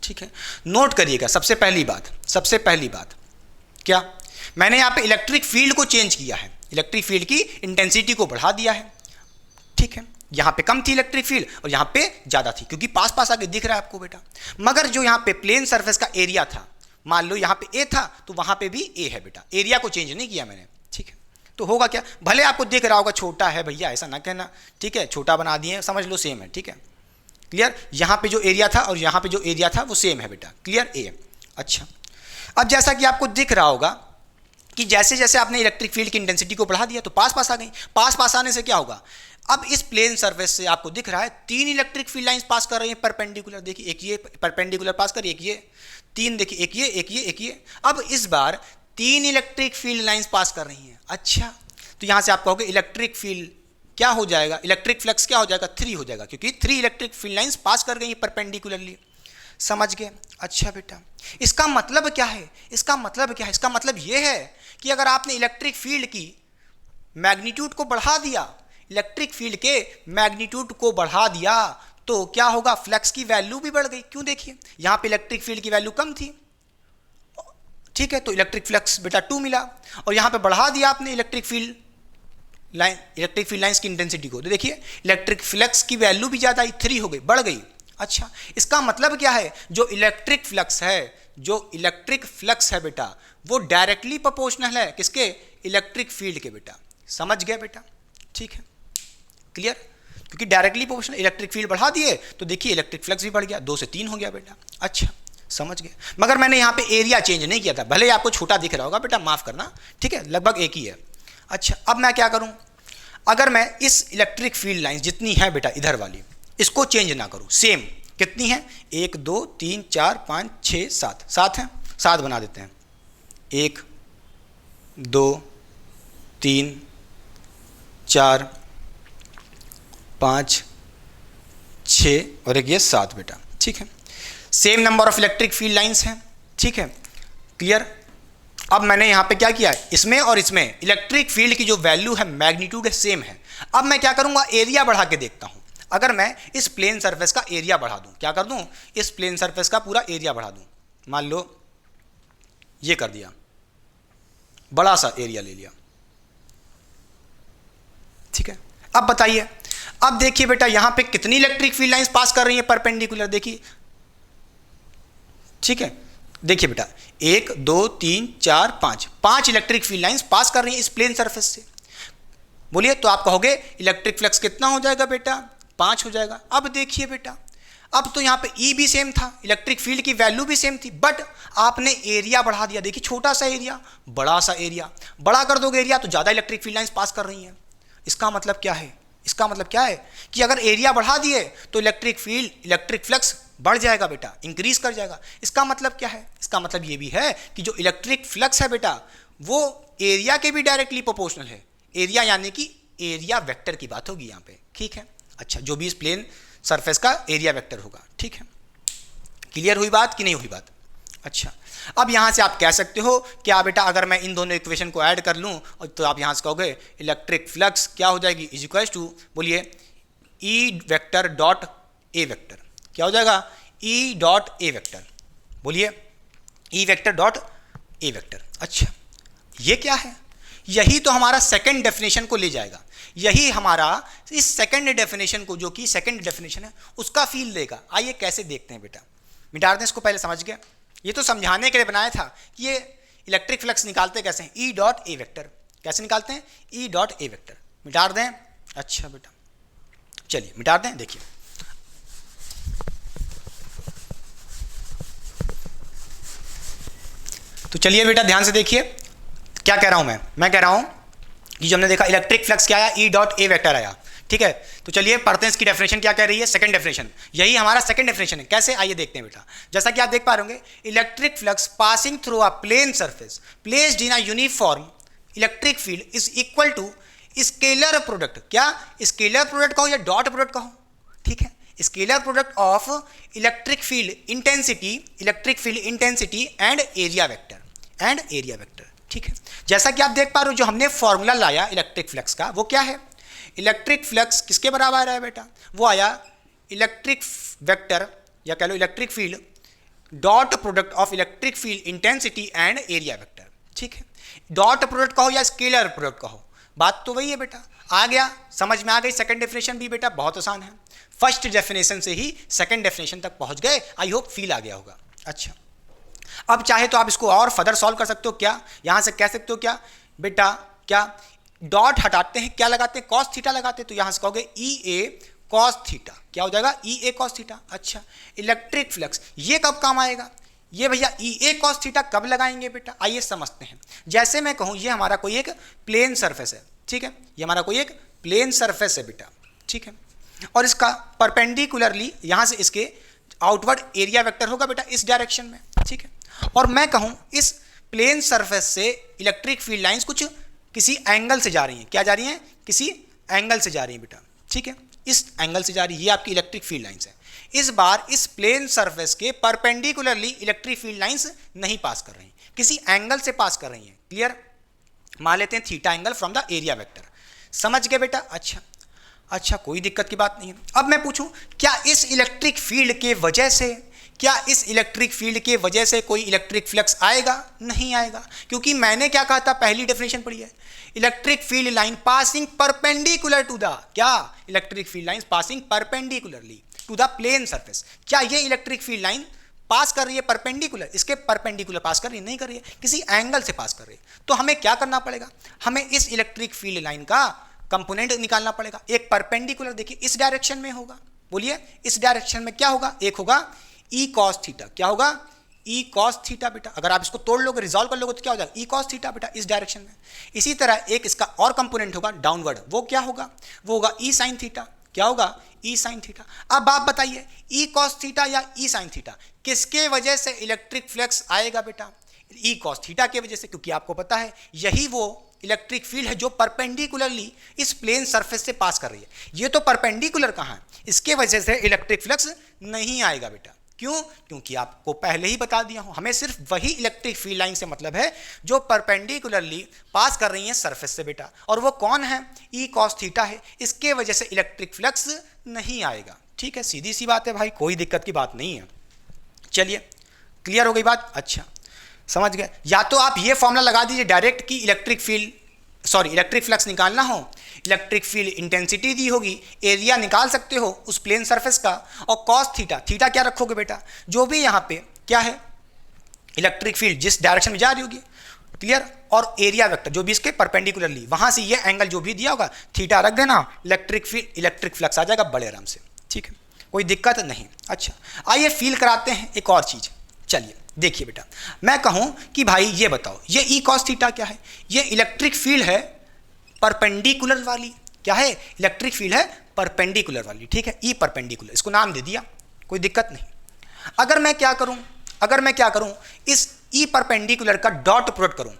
ठीक है। नोट करिएगा सबसे पहली बात क्या, मैंने यहाँ पे इलेक्ट्रिक फील्ड को चेंज किया है, इलेक्ट्रिक फील्ड की इंटेंसिटी को बढ़ा दिया है, ठीक है। यहाँ पे कम थी इलेक्ट्रिक फील्ड और यहाँ पे ज़्यादा थी, क्योंकि पास पास आके दिख रहा है आपको बेटा। मगर जो यहाँ पे प्लेन सरफेस का एरिया था, मान लो यहाँ पे ए था तो वहाँ पे भी ए है बेटा, एरिया को चेंज नहीं किया मैंने, ठीक है। तो होगा क्या, भले आपको दिख रहा होगा छोटा है भैया, ऐसा ना कहना, ठीक है, छोटा बना दिए, समझ लो सेम है, ठीक है, क्लियर। यहाँ पे जो एरिया था और यहाँ पे जो एरिया था वो सेम है बेटा, क्लियर, ए। अच्छा, अब जैसा कि आपको दिख रहा होगा कि जैसे जैसे आपने इलेक्ट्रिक फील्ड की इंटेंसिटी को बढ़ा दिया तो पास पास आ गई, पास पास आने से क्या होगा, अब इस प्लेन सरफेस से आपको दिख रहा है 3 इलेक्ट्रिक फील्ड लाइंस पास कर रही हैं परपेंडिकुलर, देखिए एक ये परपेंडिकुलर पास कर रही है, एक ये, 3 देखिए, एक ये एक ये एक ये, अब इस बार 3 इलेक्ट्रिक फील्ड लाइंस पास कर रही हैं। अच्छा, तो यहाँ से आप कहोगे इलेक्ट्रिक फील्ड क्या हो जाएगा, इलेक्ट्रिक फ्लक्स क्या हो जाएगा, 3 हो जाएगा, क्योंकि 3 इलेक्ट्रिक फील्ड लाइंस पास कर गई हैं परपेंडिकुलरली, समझ गए। अच्छा बेटा, इसका मतलब क्या है, इसका मतलब क्या है, इसका मतलब यह है कि अगर आपने इलेक्ट्रिक फील्ड की मैग्नीट्यूड को बढ़ा दिया, इलेक्ट्रिक फील्ड के मैग्नीट्यूड को बढ़ा दिया तो क्या होगा, फ्लक्स की वैल्यू भी बढ़ गई। क्यों, देखिए यहाँ पे इलेक्ट्रिक फील्ड की वैल्यू कम थी, ठीक है, तो इलेक्ट्रिक फ्लक्स बेटा 2 मिला, और यहाँ पे बढ़ा दिया आपने इलेक्ट्रिक फील्ड लाइंस की इंटेंसिटी को, तो देखिए इलेक्ट्रिक फ्लक्स की वैल्यू भी ज़्यादा आई, 3 हो गई, बढ़ गई। अच्छा, इसका मतलब क्या है, जो इलेक्ट्रिक फ्लक्स है बेटा वो डायरेक्टली प्रोपोर्शनल है किसके, इलेक्ट्रिक फील्ड के बेटा, समझ गया बेटा, ठीक है, क्लियर। क्योंकि डायरेक्टली प्रोपोर्शनल, इलेक्ट्रिक फील्ड बढ़ा दिए तो देखिए इलेक्ट्रिक फ्लक्स भी बढ़ गया, 2 से 3 हो गया बेटा। अच्छा, समझ गए, मगर मैंने यहाँ पे एरिया चेंज नहीं किया था, भले आपको छोटा दिख रहा होगा बेटा, माफ करना, ठीक है, लगभग एक ही है। अच्छा, अब मैं क्या करूँ, अगर मैं इस इलेक्ट्रिक फील्ड लाइन जितनी है बेटा इधर वाली, इसको चेंज ना करूँ, सेम कितनी है, 1 2 3 4 5 6 7, 7 है, 7 बना देते हैं, 1 2 3 4 5 6 और एक ये 7 बेटा, ठीक है। Same number of electric field lines हैं, ठीक है, क्लियर। अब मैंने यहाँ पे क्या किया है, इसमें और इसमें इलेक्ट्रिक फील्ड की जो वैल्यू है, मैग्नीट्यूड है, सेम है। अब मैं क्या करूँगा, एरिया बढ़ा के देखता हूँ। अगर मैं इस प्लेन सरफेस का एरिया बढ़ा दूँ, क्या कर दूँ, इस प्लेन सरफेस का पूरा एरिया बढ़ा दूँ, मान लो ये कर दिया, बड़ा सा एरिया ले लिया, ठीक है। अब बताइए, अब देखिए बेटा यहां पे कितनी इलेक्ट्रिक फील्ड लाइंस पास कर रही है परपेंडिकुलर, देखिए, ठीक है। देखिए बेटा 1 2 3 4 5 इलेक्ट्रिक फील्ड लाइंस पास कर रही है इस प्लेन सरफेस से। बोलिए, तो आप कहोगे इलेक्ट्रिक फ्लक्स कितना हो जाएगा बेटा, 5 हो जाएगा। अब देखिए बेटा, अब तो यहाँ पे E भी सेम था, इलेक्ट्रिक फील्ड की वैल्यू भी सेम थी, बट आपने एरिया बढ़ा दिया। देखिए छोटा सा एरिया, बड़ा सा एरिया, बड़ा कर दोगे एरिया तो ज़्यादा इलेक्ट्रिक फील्ड लाइंस पास कर रही हैं। इसका मतलब क्या है, इसका मतलब क्या है कि अगर एरिया बढ़ा दिए तो इलेक्ट्रिक फील्ड, इलेक्ट्रिक फ्लक्स बढ़ जाएगा बेटा, इंक्रीज कर जाएगा। इसका मतलब क्या है, इसका मतलब ये भी है कि जो इलेक्ट्रिक फ्लक्स है बेटा वो एरिया के भी डायरेक्टली प्रोपोर्शनल है। एरिया यानी कि एरिया वेक्टर की बात होगी यहाँ पे, ठीक है। अच्छा, जो भी इस प्लेन सरफेस का एरिया वेक्टर होगा, ठीक है। क्लियर हुई बात कि नहीं हुई बात? अच्छा, अब यहाँ से आप कह सकते हो क्या बेटा, अगर मैं इन दोनों इक्वेशन को ऐड कर लूँ तो आप यहाँ से कहोगे इलेक्ट्रिक फ्लक्स क्या हो जाएगी, इज इक्वल टू, बोलिए E vector dot A vector. क्या हो जाएगा, ई डॉट ए वेक्टर, बोलिए E vector dot A vector. अच्छा, ये क्या है, यही तो हमारा सेकंड डेफिनेशन को ले जाएगा, यही हमारा इस सेकंड डेफिनेशन को, जो कि सेकंड डेफिनेशन है, उसका फील देगा। आइए कैसे देखते हैं बेटा, मिटा दें इसको, पहले समझ गए। ये तो समझाने के लिए बनाया था कि ये इलेक्ट्रिक फ्लक्स निकालते कैसे हैं, ई डॉट ए वेक्टर। कैसे निकालते हैं, ई डॉट ए वेक्टर। मिटा दें। अच्छा बेटा, चलिए मिटा दें। देखिए तो चलिए बेटा ध्यान से देखिए क्या कह रहा हूं मैं कह रहा हूं कि जो हमने देखा इलेक्ट्रिक फ्लक्स क्या आया, ई डॉट ए वेक्टर आया, ठीक है। तो चलिए पढ़ते हैं इसकी डेफिनेशन क्या कह रही है, सेकंड डेफिनेशन। यही हमारा सेकंड डेफिनेशन है। कैसे, आइए देखते हैं बेटा। जैसा कि आप देख पा रहे होंगे, electric flux passing through a plane surface placed in a uniform electric field is equal to scalar product. क्या, स्केलर प्रोडक्ट कहो या डॉट प्रोडक्ट कहो, ठीक है, scalar product of electric field intensity and area vector, ठीक है। जैसा कि आप देख पा रहे हो, जो हमने फॉर्मूला लाया इलेक्ट्रिक फ्लक्स का, वो क्या है, इलेक्ट्रिक फ्लक्स किसके बराबर है बेटा, वो आया इलेक्ट्रिक वेक्टर या कह लो electric field dot product of electric field intensity and area vector, ठीक है। डॉट प्रोडक्ट कहो या स्केलर प्रोडक्ट कहो, बात तो वही है बेटा। आ गया, समझ में आ गई। सेकंड डेफिनेशन भी बेटा बहुत आसान है, फर्स्ट डेफिनेशन से ही सेकंड डेफिनेशन तक पहुंच गए। आई होप फील आ गया होगा। अच्छा, अब चाहे तो आप इसको और फर्दर सॉल्व कर सकते हो। क्या, यहां से कह सकते हो क्या बेटा, क्या डॉट हटाते हैं, क्या लगाते हैं, कॉस थीटा लगाते हैं, तो यहां से कहोगे ई ए कॉस थीटा। क्या हो जाएगा, ई ए कॉस थीटा। अच्छा, इलेक्ट्रिक फ्लक्स ये कब काम आएगा, ये भैया ई ए कॉस थीटा कब लगाएंगे बेटा, आइए समझते हैं। जैसे मैं कहूं ये हमारा कोई एक प्लेन सरफेस है, ठीक है, ये हमारा कोई एक प्लेन सरफेस है बेटा, ठीक है, और इसका परपेंडिकुलरली यहां से इसके आउटवर्ड एरिया वेक्टर होगा बेटा इस डायरेक्शन में, ठीक है। और मैं कहूं इस प्लेन सरफेस से इलेक्ट्रिक फील्ड लाइंस कुछ किसी एंगल से जा रही हैं। क्या जा रही हैं, किसी एंगल से जा रही हैं बेटा, ठीक है, इस एंगल से जा रही है। ये आपकी इलेक्ट्रिक फील्ड लाइंस है। इस बार इस प्लेन सरफेस के परपेंडिकुलरली इलेक्ट्रिक फील्ड लाइंस नहीं पास कर रही हैं, किसी एंगल से पास कर रही हैं। क्लियर, मान लेते हैं theta angle from the area vector. समझ गए बेटा? अच्छा, कोई दिक्कत की बात नहीं है। अब मैं पूछूं, क्या इस इलेक्ट्रिक फील्ड के वजह से, क्या इस इलेक्ट्रिक फील्ड के वजह से कोई इलेक्ट्रिक फ्लक्स आएगा? नहीं आएगा, क्योंकि मैंने क्या कहा था, पहली डेफिनेशन पढ़ी है, electric field line passing perpendicular to the, क्या, electric field line passing perpendicularly to the plane surface. क्या ये इलेक्ट्रिक फील्ड लाइन पास कर रही है परपेंडिकुलर, इसके परपेंडिकुलर पास कर रही है? नहीं कर रही है, किसी एंगल से पास कर रही है। तो हमें क्या करना पड़ेगा, हमें इस इलेक्ट्रिक फील्ड लाइन का कंपोनेंट निकालना पड़ेगा। एक परपेंडिकुलर, देखिए इस डायरेक्शन में होगा, बोलिए इस डायरेक्शन में क्या होगा, एक होगा ई कॉस थीटा। क्या होगा, ई कॉस थीटा बेटा। अगर आप इसको तोड़ लोगे, रिजॉल्व कर लोगे तो क्या हो जाएगा, ई कॉस थीटा बेटा इस डायरेक्शन में। इसी तरह एक इसका और कंपोनेंट होगा डाउनवर्ड, वो क्या होगा, वो होगा ई साइन थीटा। क्या होगा, ई साइन थीटा। अब आप बताइए ई कॉस थीटा या ई साइन थीटा, किसके वजह से इलेक्ट्रिक फ्लक्स आएगा बेटा? ई कॉस थीटा की वजह से, क्योंकि आपको पता है यही वो इलेक्ट्रिक फील्ड है जो परपेंडिकुलरली इस प्लेन सरफेस से पास कर रही है। ये तो परपेंडिकुलर कहाँ है, इसके वजह से इलेक्ट्रिक फ्लक्स नहीं आएगा बेटा। क्यों? क्योंकि आपको पहले ही बता दिया हूं, हमें सिर्फ वही इलेक्ट्रिक फील्ड लाइन से मतलब है जो परपेंडिकुलरली पास कर रही है सरफेस से बेटा, और वो कौन है, ई कॉस थीटा है। इसके वजह से इलेक्ट्रिक फ्लक्स नहीं आएगा। ठीक है, सीधी सी बात है भाई, कोई दिक्कत की बात नहीं है। चलिए, क्लियर हो गई बात? अच्छा, समझ गए। या तो आप ये फॉर्मूला लगा दीजिए डायरेक्ट कि इलेक्ट्रिक फ्लक्स निकालना हो, इलेक्ट्रिक फील्ड इंटेंसिटी दी होगी, एरिया निकाल सकते हो उस प्लेन सरफेस का, और कॉस थीटा, थीटा क्या रखोगे बेटा, जो भी यहाँ पे क्या है इलेक्ट्रिक फील्ड जिस डायरेक्शन में जा रही होगी, क्लियर, और एरिया वेक्टर जो भी इसके परपेंडिकुलरली, वहां से ये एंगल जो भी दिया होगा थीटा रख देना, इलेक्ट्रिक फ्लक्स आ जाएगा बड़े आराम से। ठीक है, कोई दिक्कत नहीं। अच्छा, आइए फील कराते हैं एक और चीज। चलिए देखिए बेटा, मैं कहूं कि भाई ये बताओ, ये ई कॉस थीटा क्या है, ये इलेक्ट्रिक फील्ड है परपेंडिकुलर वाली, क्या है, इलेक्ट्रिक फील्ड है परपेंडिकुलर वाली। ठीक है, ई परपेंडिकुलर, इसको नाम दे दिया, कोई दिक्कत नहीं। अगर मैं क्या करूं, इस ई परपेंडिकुलर का डॉट प्रोडक्ट करूं,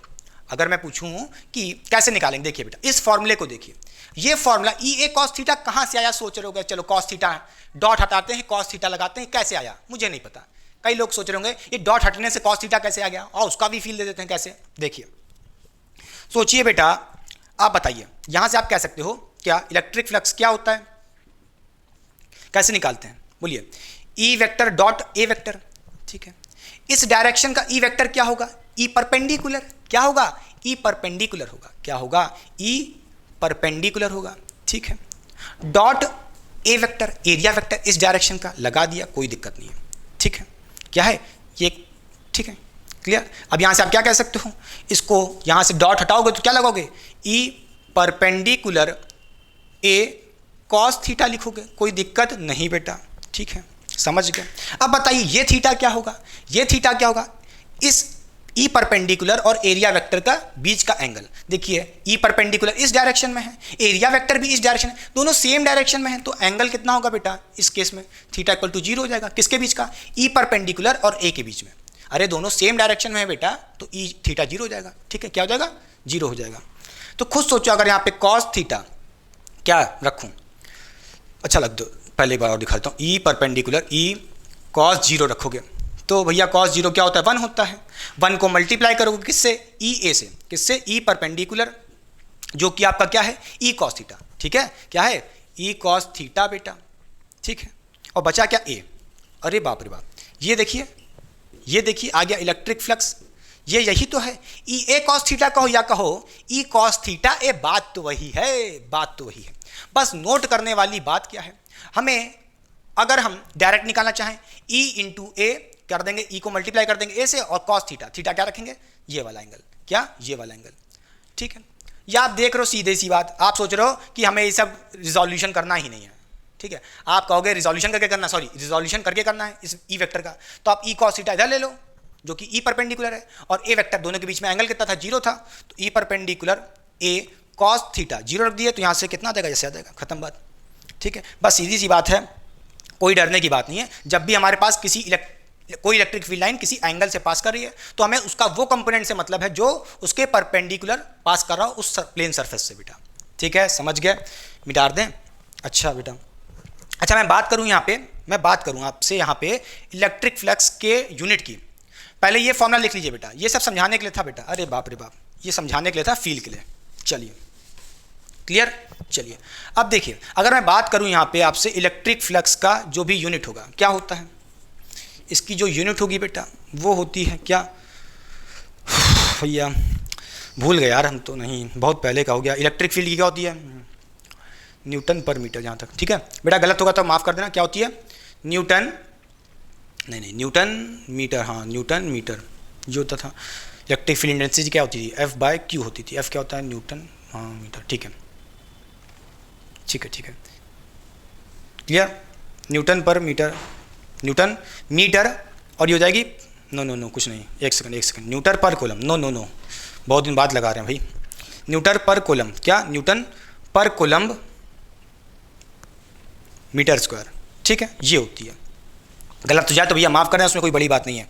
अगर मैं पूछूं कि कैसे निकालेंगे, देखिए बेटा इस फॉर्मूले को देखिए, ये formula E A cos theta कहां से आया, सोच रहे होंगे, चलो कॉस थीटा डॉट हटाते हैं, कॉस थीटा लगाते हैं, कैसे आया मुझे नहीं पता। कई लोग सोच रहे होंगे ये डॉट हटने से कॉस थीटा कैसे आ गया, और उसका भी फील दे देते हैं कैसे। देखिए, सोचिए बेटा, आप बताइए, यहां से आप कह सकते हो क्या इलेक्ट्रिक फ्लक्स क्या होता है, कैसे निकालते हैं, बोलिए, E vector dot A vector. ठीक है, इस डायरेक्शन का ई वेक्टर क्या होगा, ई परपेंडिकुलर, क्या होगा, ई परपेंडिकुलर होगा, क्या होगा, ई परपेंडिकुलर होगा। ठीक है, dot A vector, area vector इस डायरेक्शन का लगा दिया, कोई दिक्कत नहीं है। ठीक है, क्या है ये, ठीक है, क्लियर। अब यहां से आप क्या कह सकते हो, इसको यहां से डॉट हटाओगे तो क्या लगाओगे, E perpendicular A cos theta लिखोगे, कोई दिक्कत नहीं बेटा। ठीक है, समझ गए। अब बताइए ये थीटा क्या होगा, ये थीटा क्या होगा, इस ई परपेंडिकुलर और एरिया वेक्टर का बीच का एंगल। देखिए ई परपेंडिकुलर इस डायरेक्शन में है, एरिया वेक्टर भी इस डायरेक्शन है, दोनों सेम डायरेक्शन में है, तो एंगल कितना होगा बेटा, इस केस में थीटा इक्वल टू 0 हो जाएगा। किसके बीच का, ई परपेंडिकुलर और ए के बीच में। अरे दोनों सेम डायरेक्शन में है बेटा, तो ई थीटा 0 हो जाएगा। ठीक है, क्या हो जाएगा, 0 हो जाएगा। तो खुद सोचो, अगर यहाँ पे कॉस थीटा क्या रखूँ, अच्छा लग दो, पहले एक बार और दिखाता हूँ, ई परपेंडिकुलर ई कॉस 0 रखोगे तो भैया कॉस 0 क्या होता है, 1 होता है। 1 को मल्टीप्लाई करोगे किससे, ई ए से, किससे, ई परपेंडिकुलर, जो कि आपका क्या है, ई कॉस थीटा। ठीक है, क्या है, ई कॉस थीटा बेटा। ठीक है, और बचा क्या, ए। अरे बाप रे बाप, ये देखिए आ गया इलेक्ट्रिक फ्लक्स, ये यही तो है, ई ए कॉस थीटा कहो या कहो ई कॉस थीटा ए, बात तो वही है, बात तो वही है। बस नोट करने वाली बात क्या है, हमें अगर हम डायरेक्ट निकालना चाहें, ई इंटू ए कर देंगे, ई को मल्टीप्लाई कर देंगे ए से, और कॉस थीटा, थीटा क्या रखेंगे, ये वाला एंगल, क्या, ये वाला एंगल। ठीक है, या आप देख रहे हो सीधे सी बात, आप सोच रहे हो कि हमें ये सब रिजोल्यूशन करना ही नहीं है। ठीक है, आप कहोगे रिजोल्यूशन करके करना, रिजोल्यूशन करके करना है इस ई वेक्टर का, तो आप ई कॉस थीटा इधर ले लो जो कि ई परपेंडिकुलर है, और ए वेक्टर दोनों के बीच में एंगल कितना था, 0 था, तो E perpendicular A cos theta 0 रख दिए, तो यहाँ से कितना आ जाएगा, जैसे आ जाएगा, खत्म बात। ठीक है, बस सीधी सी बात है, कोई डरने की बात नहीं है। जब भी हमारे पास कोई इलेक्ट्रिक फील्ड लाइन किसी एंगल से पास कर रही है, तो हमें उसका वो कंपोनेंट से मतलब है जो उसके परपेंडिकुलर पास कर रहा हो उस प्लेन सरफेस से बेटा। ठीक है, समझ गए, मिटा दें। अच्छा बेटा, अच्छा मैं बात करूं आपसे यहाँ पे इलेक्ट्रिक फ्लक्स के यूनिट की। पहले ये फॉर्मूला लिख लीजिए बेटा, ये सब समझाने के लिए था बेटा, अरे बाप रे बाप, ये समझाने के लिए था, फील के लिए। चलिए क्लियर, चलिए अब देखिए, अगर मैं बात करूं यहाँ पे आपसे इलेक्ट्रिक फ्लक्स का जो भी यूनिट होगा क्या होता है, इसकी जो यूनिट होगी बेटा वो होती है क्या, भैया भूल गए यार हम तो, नहीं बहुत पहले का हो गया। इलेक्ट्रिक फील्ड की क्या होती है, न्यूटन पर मीटर, जहाँ तक ठीक है बेटा, गलत होगा तो माफ़ कर देना, क्या होती है, न्यूटन मीटर, हाँ न्यूटन मीटर जो होता था। इलेक्ट्रिक फील्ड इंटेंसिटी क्या होती थी, F/Q होती थी, F क्या होता है, न्यूटन, हाँ मीटर। ठीक है क्लियर, न्यूटन पर मीटर, न्यूटन मीटर, और ये हो जाएगी, नो कुछ नहीं, एक सेकंड, न्यूटन पर कोलम, नो बहुत दिन बाद लगा रहे हैं भाई, न्यूटन पर कोलम, क्या, न्यूटन पर कोलम्ब मीटर स्क्वायर। ठीक है, ये होती है, गलत हो जाए तो भैया माफ़ करें, उसमें कोई बड़ी बात नहीं है।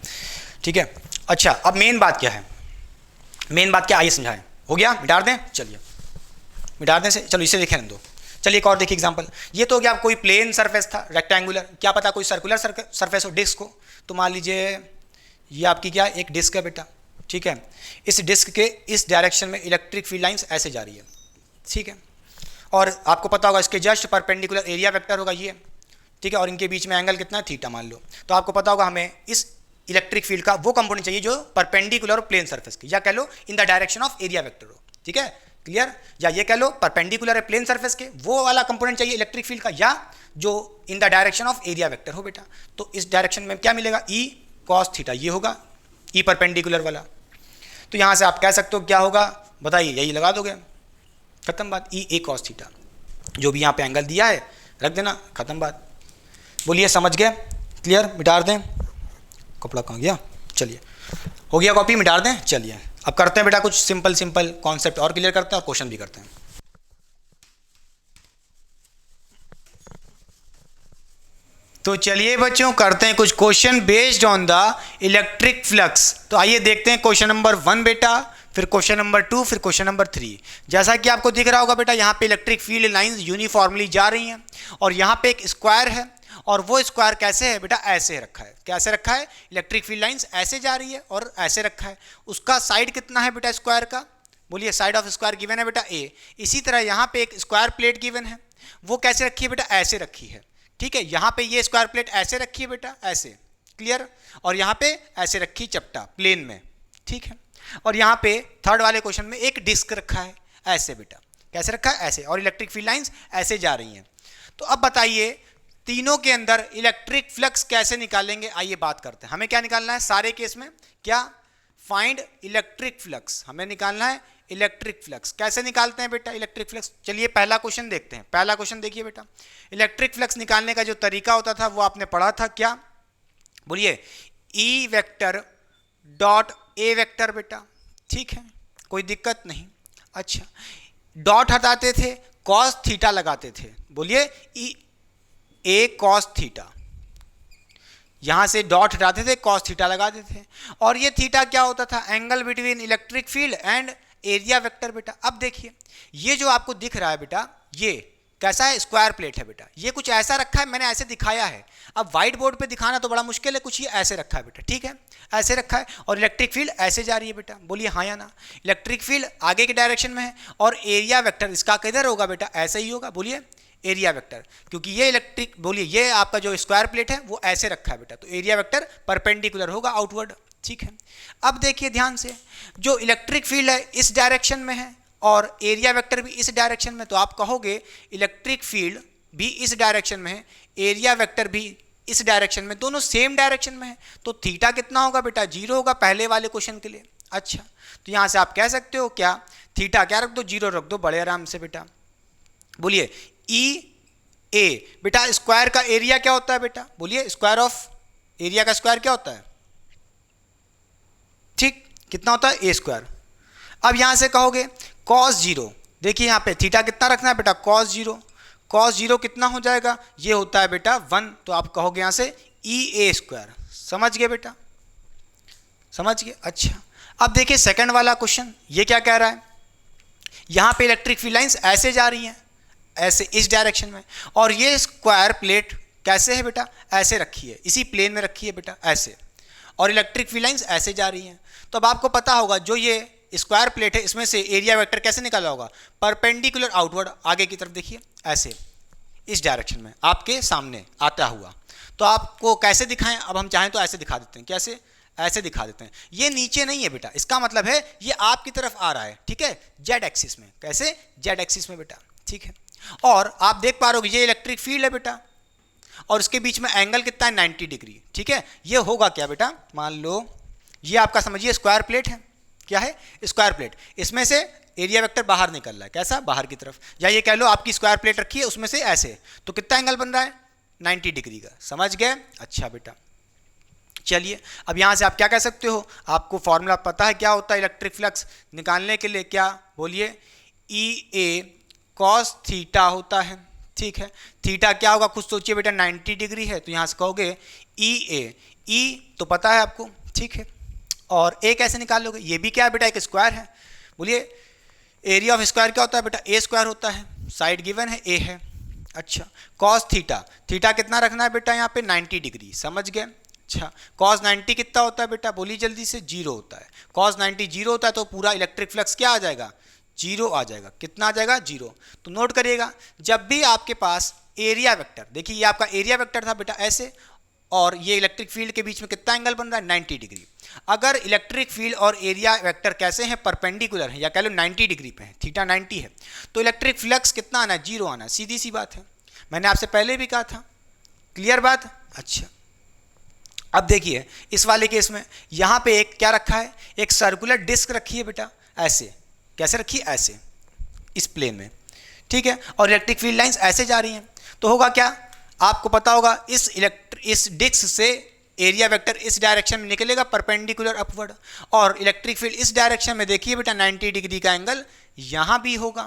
ठीक है, अच्छा, अब मेन बात क्या है, मेन बात क्या आइए समझाएं। हो गया, मिटा दें, चलिए मिटा दें से, चलो इसे देखें दो। चलिए एक और देखिए एग्जांपल। ये तो क्या कोई प्लेन सरफेस था रेक्टेंगुलर, क्या पता कोई सर्कुलर सरफेस हो डिस्क हो। तो मान लीजिए ये आपकी क्या एक डिस्क है बेटा, ठीक है। इस डिस्क के इस डायरेक्शन में इलेक्ट्रिक फील्ड लाइंस ऐसे जा रही है, ठीक है। और आपको पता होगा इसके जस्ट परपेंडिकुलर एरिया वेक्टर होगा ये, ठीक है। और इनके बीच में एंगल कितना है, थीटा मान लो। तो आपको पता होगा हमें इस इलेक्ट्रिक फील्ड का वो कंपोनेंट चाहिए जो परपेंडिकुलर प्लेन सरफेस की, या कह लो in the direction of area vector हो, ठीक है, क्लियर। या ये कह लो परपेंडिकुलर है प्लेन सरफेस के, वो वाला कंपोनेंट चाहिए इलेक्ट्रिक फील्ड का, या जो इन the direction of area vector हो बेटा। तो इस डायरेक्शन में क्या मिलेगा, ई कॉस थीटा, ये होगा ई परपेंडिकुलर वाला। तो यहां से आप कह सकते हो क्या होगा, बताइए, यही लगा दोगे, खत्म बात। ई ए कॉस थीटा, जो भी यहाँ पे एंगल दिया है रख देना, खत्म बात। बोलिए समझ गए, क्लियर। मिटा दें, कपड़ा कहाँ गया, चलिए हो गया कॉपी, मिटा दें। चलिए अब करते हैं बेटा कुछ सिंपल सिंपल कॉन्सेप्ट और क्लियर करते हैं और क्वेश्चन भी करते हैं। तो चलिए बच्चों करते हैं कुछ question based on the electric flux. तो आइए देखते हैं क्वेश्चन नंबर 1 बेटा, फिर क्वेश्चन नंबर 2, फिर क्वेश्चन नंबर 3। जैसा कि आपको दिख रहा होगा बेटा, यहाँ पे इलेक्ट्रिक फील्ड लाइंस यूनिफॉर्मली जा रही हैं, और यहाँ पे एक स्क्वायर है, और वो स्क्वायर कैसे है बेटा, ऐसे रखा है। कैसे रखा है, इलेक्ट्रिक फील्ड लाइंस ऐसे जा रही है और ऐसे रखा है। उसका साइड कितना है बेटा स्क्वायर का, बोलिए साइड ऑफ स्क्वायर गिवन है बेटा ए। इसी तरह यहाँ पे एक स्क्वायर प्लेट गिवन है, वो कैसे रखी है बेटा, ऐसे रखी है, ठीक है। यहाँ पे ये स्क्वायर प्लेट ऐसे रखी है बेटा, ऐसे, क्लियर। और यहाँ पे ऐसे रखी चपटा प्लेन में, ठीक है। और यहाँ पे थर्ड वाले क्वेश्चन में एक डिस्क रखा है ऐसे बेटा, कैसे रखा है, ऐसे, और इलेक्ट्रिक फील्ड लाइंस ऐसे जा रही हैं। तो अब बताइए तीनों के अंदर इलेक्ट्रिक फ्लक्स कैसे निकालेंगे, आइए बात करते हैं। हमें क्या निकालना है सारे केस में, क्या, फाइंड इलेक्ट्रिक फ्लक्स, हमें निकालना है इलेक्ट्रिक फ्लक्स। कैसे निकालते हैं बेटा इलेक्ट्रिक फ्लक्स, चलिए पहला क्वेश्चन देखते हैं। पहला क्वेश्चन देखिए बेटा, इलेक्ट्रिक फ्लक्स निकालने का जो तरीका होता था वो आपने पढ़ा था, क्या, बोलिए E vector dot A vector बेटा, ठीक है, कोई दिक्कत नहीं। अच्छा, डॉट हटाते थे, कॉस थीटा लगाते थे, बोलिए ई ए कॉस थीटा, यहां से डॉट हटाते थे, कॉस थीटा लगाते थे। और ये थीटा क्या होता था, angle between electric field and area vector बेटा। अब देखिए ये जो आपको दिख रहा है बेटा, ये कैसा है, स्क्वायर प्लेट है बेटा, ये कुछ ऐसा रखा है, मैंने ऐसे दिखाया है। अब व्हाइट बोर्ड पे दिखाना तो बड़ा मुश्किल है, कुछ ये ऐसे रखा है बेटा, ठीक है, ऐसे रखा है। और इलेक्ट्रिक फील्ड ऐसे जा रही है बेटा, बोलिए हाँ या ना। इलेक्ट्रिक फील्ड आगे के डायरेक्शन में है, और एरिया वेक्टर इसका किधर होगा बेटा, ऐसे ही होगा, बोलिए एरिया वेक्टर, क्योंकि ये इलेक्ट्रिक, बोलिए ये आपका जो स्क्वायर प्लेट है वो ऐसे रखा है बेटा, तो एरिया वेक्टर परपेंडिकुलर होगा आउटवर्ड, ठीक है। अब देखिए ध्यान से, जो इलेक्ट्रिक फील्ड है इस डायरेक्शन में है और एरिया वेक्टर भी इस डायरेक्शन में, तो आप कहोगे इलेक्ट्रिक फील्ड भी इस डायरेक्शन में है, एरिया वेक्टर भी इस डायरेक्शन में, दोनों सेम डायरेक्शन में है। तो थीटा कितना होगा बेटा, 0 होगा पहले वाले क्वेश्चन के लिए। अच्छा, तो यहां से आप कह सकते हो क्या, थीटा क्या रख दो, 0 रख दो, बड़े आराम से बेटा। बोलिए ई ए बेटा, स्क्वायर का एरिया क्या होता है बेटा, बोलिए स्क्वायर ऑफ एरिया का स्क्वायर क्या होता है, ठीक, कितना होता है, ए स्क्वायर। अब यहां से कहोगे कॉस 0, देखिए यहां पे थीटा कितना रखना है बेटा, कॉस 0, कॉस 0 कितना हो जाएगा, ये होता है बेटा 1, तो आप कहोगे यहां से ई ए स्क्वायर। समझ गए बेटा, समझ गए। अच्छा, अब देखिए सेकंड वाला क्वेश्चन, ये क्या कह रहा है, यहां पे इलेक्ट्रिक फील्ड लाइंस ऐसे जा रही हैं, ऐसे इस डायरेक्शन में, और ये स्क्वायर प्लेट कैसे है बेटा, ऐसे रखी है, इसी प्लेन में रखी है बेटा, ऐसे, और इलेक्ट्रिक फील्ड लाइंस ऐसे जा रही हैं। तो अब आपको पता होगा जो ये स्क्वायर प्लेट है इसमें से एरिया वेक्टर कैसे निकाला होगा, परपेंडिकुलर आउटवर्ड, आगे की तरफ देखिए, ऐसे इस डायरेक्शन में आपके सामने आता हुआ। तो आपको कैसे दिखाएं, अब हम चाहें तो ऐसे दिखा देते हैं, कैसे, ऐसे दिखा देते हैं। ये नीचे नहीं है बेटा, इसका मतलब है ये आपकी तरफ आ रहा है, ठीक है, जेड एक्सिस में, कैसे, जेड एक्सिस में बेटा, ठीक है। और आप देख पा रहे हो ये इलेक्ट्रिक फील्ड है बेटा, और इसके बीच में एंगल कितना है, 90 डिग्री, ठीक है। ये होगा क्या बेटा, मान लो ये आपका समझिए स्क्वायर प्लेट है, क्या है, स्क्वायर प्लेट, इसमें से एरिया वेक्टर बाहर निकल रहा है, कैसा, बाहर की तरफ, या ये कह लो आपकी स्क्वायर प्लेट रखी है उसमें से ऐसे, तो कितना एंगल बन रहा है, 90 डिग्री का। समझ गए, अच्छा बेटा। चलिए अब यहां से आप क्या कह सकते हो, आपको फॉर्मूला पता है क्या होता है इलेक्ट्रिक फ्लक्स निकालने के लिए, क्या, बोलिए ई ए कॉस थीटा होता है, ठीक है। थीटा क्या होगा, खुद सोचिए बेटा, 90 डिग्री है, तो यहां से कहोगे ई ए, ई तो पता है आपको, ठीक है, और ए कैसे निकाल लोगे? ये भी क्या है बेटा? एक स्क्वायर है। बोलिए एरिया ऑफ स्क्वायर क्या होता है बेटा? ए स्क्वायर होता है। साइड गिवन है, ए है। अच्छा, कॉस थीटा, थीटा कितना रखना है बेटा? यहाँ पे 90 डिग्री, समझ गए? अच्छा, कॉस 90 कितना होता है बेटा? बोलिए जल्दी से। 0 होता है। कॉस 90 0 होता है तो पूरा इलेक्ट्रिक फ्लक्स क्या आ जाएगा? 0 आ जाएगा। कितना आ जाएगा? 0। तो नोट करिएगा, जब भी आपके पास एरिया वेक्टर, देखिए ये आपका एरिया वेक्टर था बेटा ऐसे, और ये इलेक्ट्रिक फील्ड के बीच में कितना एंगल बन रहा है? 90 डिग्री। अगर इलेक्ट्रिक फील्ड और एरिया वेक्टर कैसे हैं? परपेंडिकुलर है, या कह लो 90 डिग्री पे है, थीटा 90 है, तो इलेक्ट्रिक फ्लक्स कितना आना है? 0 आना है। सीधी सी बात है, मैंने आपसे पहले भी कहा था। क्लियर बात? अच्छा, अब देखिए इस वाले केस में यहाँ पे एक क्या रखा है? एक सर्कुलर डिस्क रखी है बेटा ऐसे। कैसे रखी है? ऐसे, इस प्लेन में, ठीक है। और इलेक्ट्रिक फील्ड लाइंस ऐसे जा रही हैं, तो होगा क्या? आपको पता होगा इस डिस्क से एरिया वेक्टर इस डायरेक्शन में निकलेगा, परपेंडिकुलर अपवर्ड, और इलेक्ट्रिक फील्ड इस डायरेक्शन में, देखिए बेटा 90 डिग्री का एंगल यहाँ भी होगा।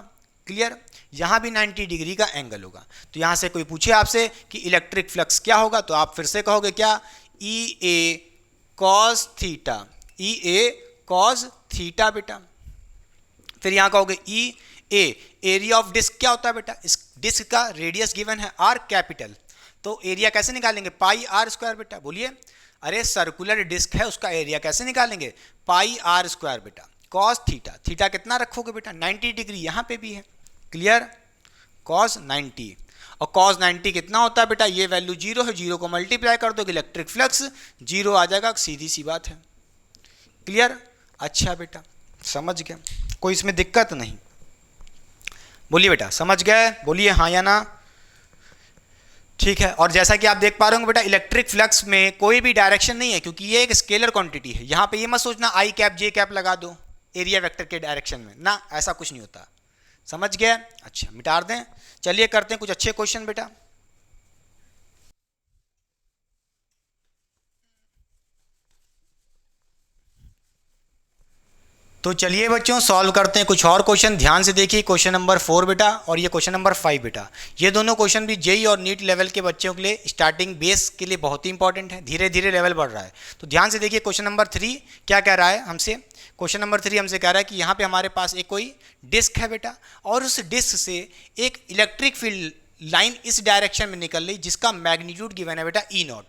क्लियर? यहाँ भी 90 डिग्री का एंगल होगा। तो यहाँ से कोई पूछे आपसे कि इलेक्ट्रिक फ्लक्स क्या होगा, तो आप फिर से कहोगे क्या? ई A cos theta, E A cos theta बेटा। फिर यहाँ कहोगे ई ए, एरिया ऑफ डिस्क क्या होता है बेटा? इस डिस्क का रेडियस गिवन है आर कैपिटल, तो एरिया कैसे निकालेंगे? पाई आर स्क्वायर बेटा। बोलिए, अरे सर्कुलर डिस्क है उसका एरिया कैसे निकालेंगे? पाई आर स्क्वायर बेटा। कॉस थीटा, थीटा कितना रखोगे बेटा? 90 डिग्री, यहाँ पे भी है। क्लियर? कॉस 90, और कॉस 90 कितना होता है बेटा? ये वैल्यू 0 है, 0 को मल्टीप्लाई कर दोगे, इलेक्ट्रिक फ्लक्स 0 आ जाएगा। सीधी सी बात है। क्लियर? अच्छा बेटा, समझ गए, कोई इसमें दिक्कत नहीं। बोलिए बेटा, समझ गए? बोलिए हाँ या ना। ठीक है, और जैसा कि आप देख पा रहे होंगे बेटा, इलेक्ट्रिक फ्लक्स में कोई भी डायरेक्शन नहीं है, क्योंकि ये एक स्केलर क्वांटिटी है। यहाँ पे ये मत सोचना आई कैप जे कैप लगा दो एरिया वेक्टर के डायरेक्शन में, ना, ऐसा कुछ नहीं होता। समझ गए? अच्छा, मिटा दें। चलिए करते हैं कुछ अच्छे क्वेश्चन बेटा। तो चलिए बच्चों सॉल्व करते हैं कुछ और क्वेश्चन। ध्यान से देखिए, क्वेश्चन नंबर 4 बेटा, और ये क्वेश्चन नंबर 5 बेटा। ये दोनों क्वेश्चन भी जेई और नीट लेवल के बच्चों के लिए स्टार्टिंग बेस के लिए बहुत ही इंपॉर्टेंट है। धीरे धीरे लेवल बढ़ रहा है। तो ध्यान से देखिए, क्वेश्चन नंबर 3 क्या कह रहा है हमसे? क्वेश्चन नंबर 3 हमसे कह रहा है कि यहाँ पे हमारे पास एक कोई डिस्क है बेटा, और उस डिस्क से एक इलेक्ट्रिक फील्ड लाइन इस डायरेक्शन में निकल रही, जिसका मैग्नीट्यूड गिवन है बेटा E0,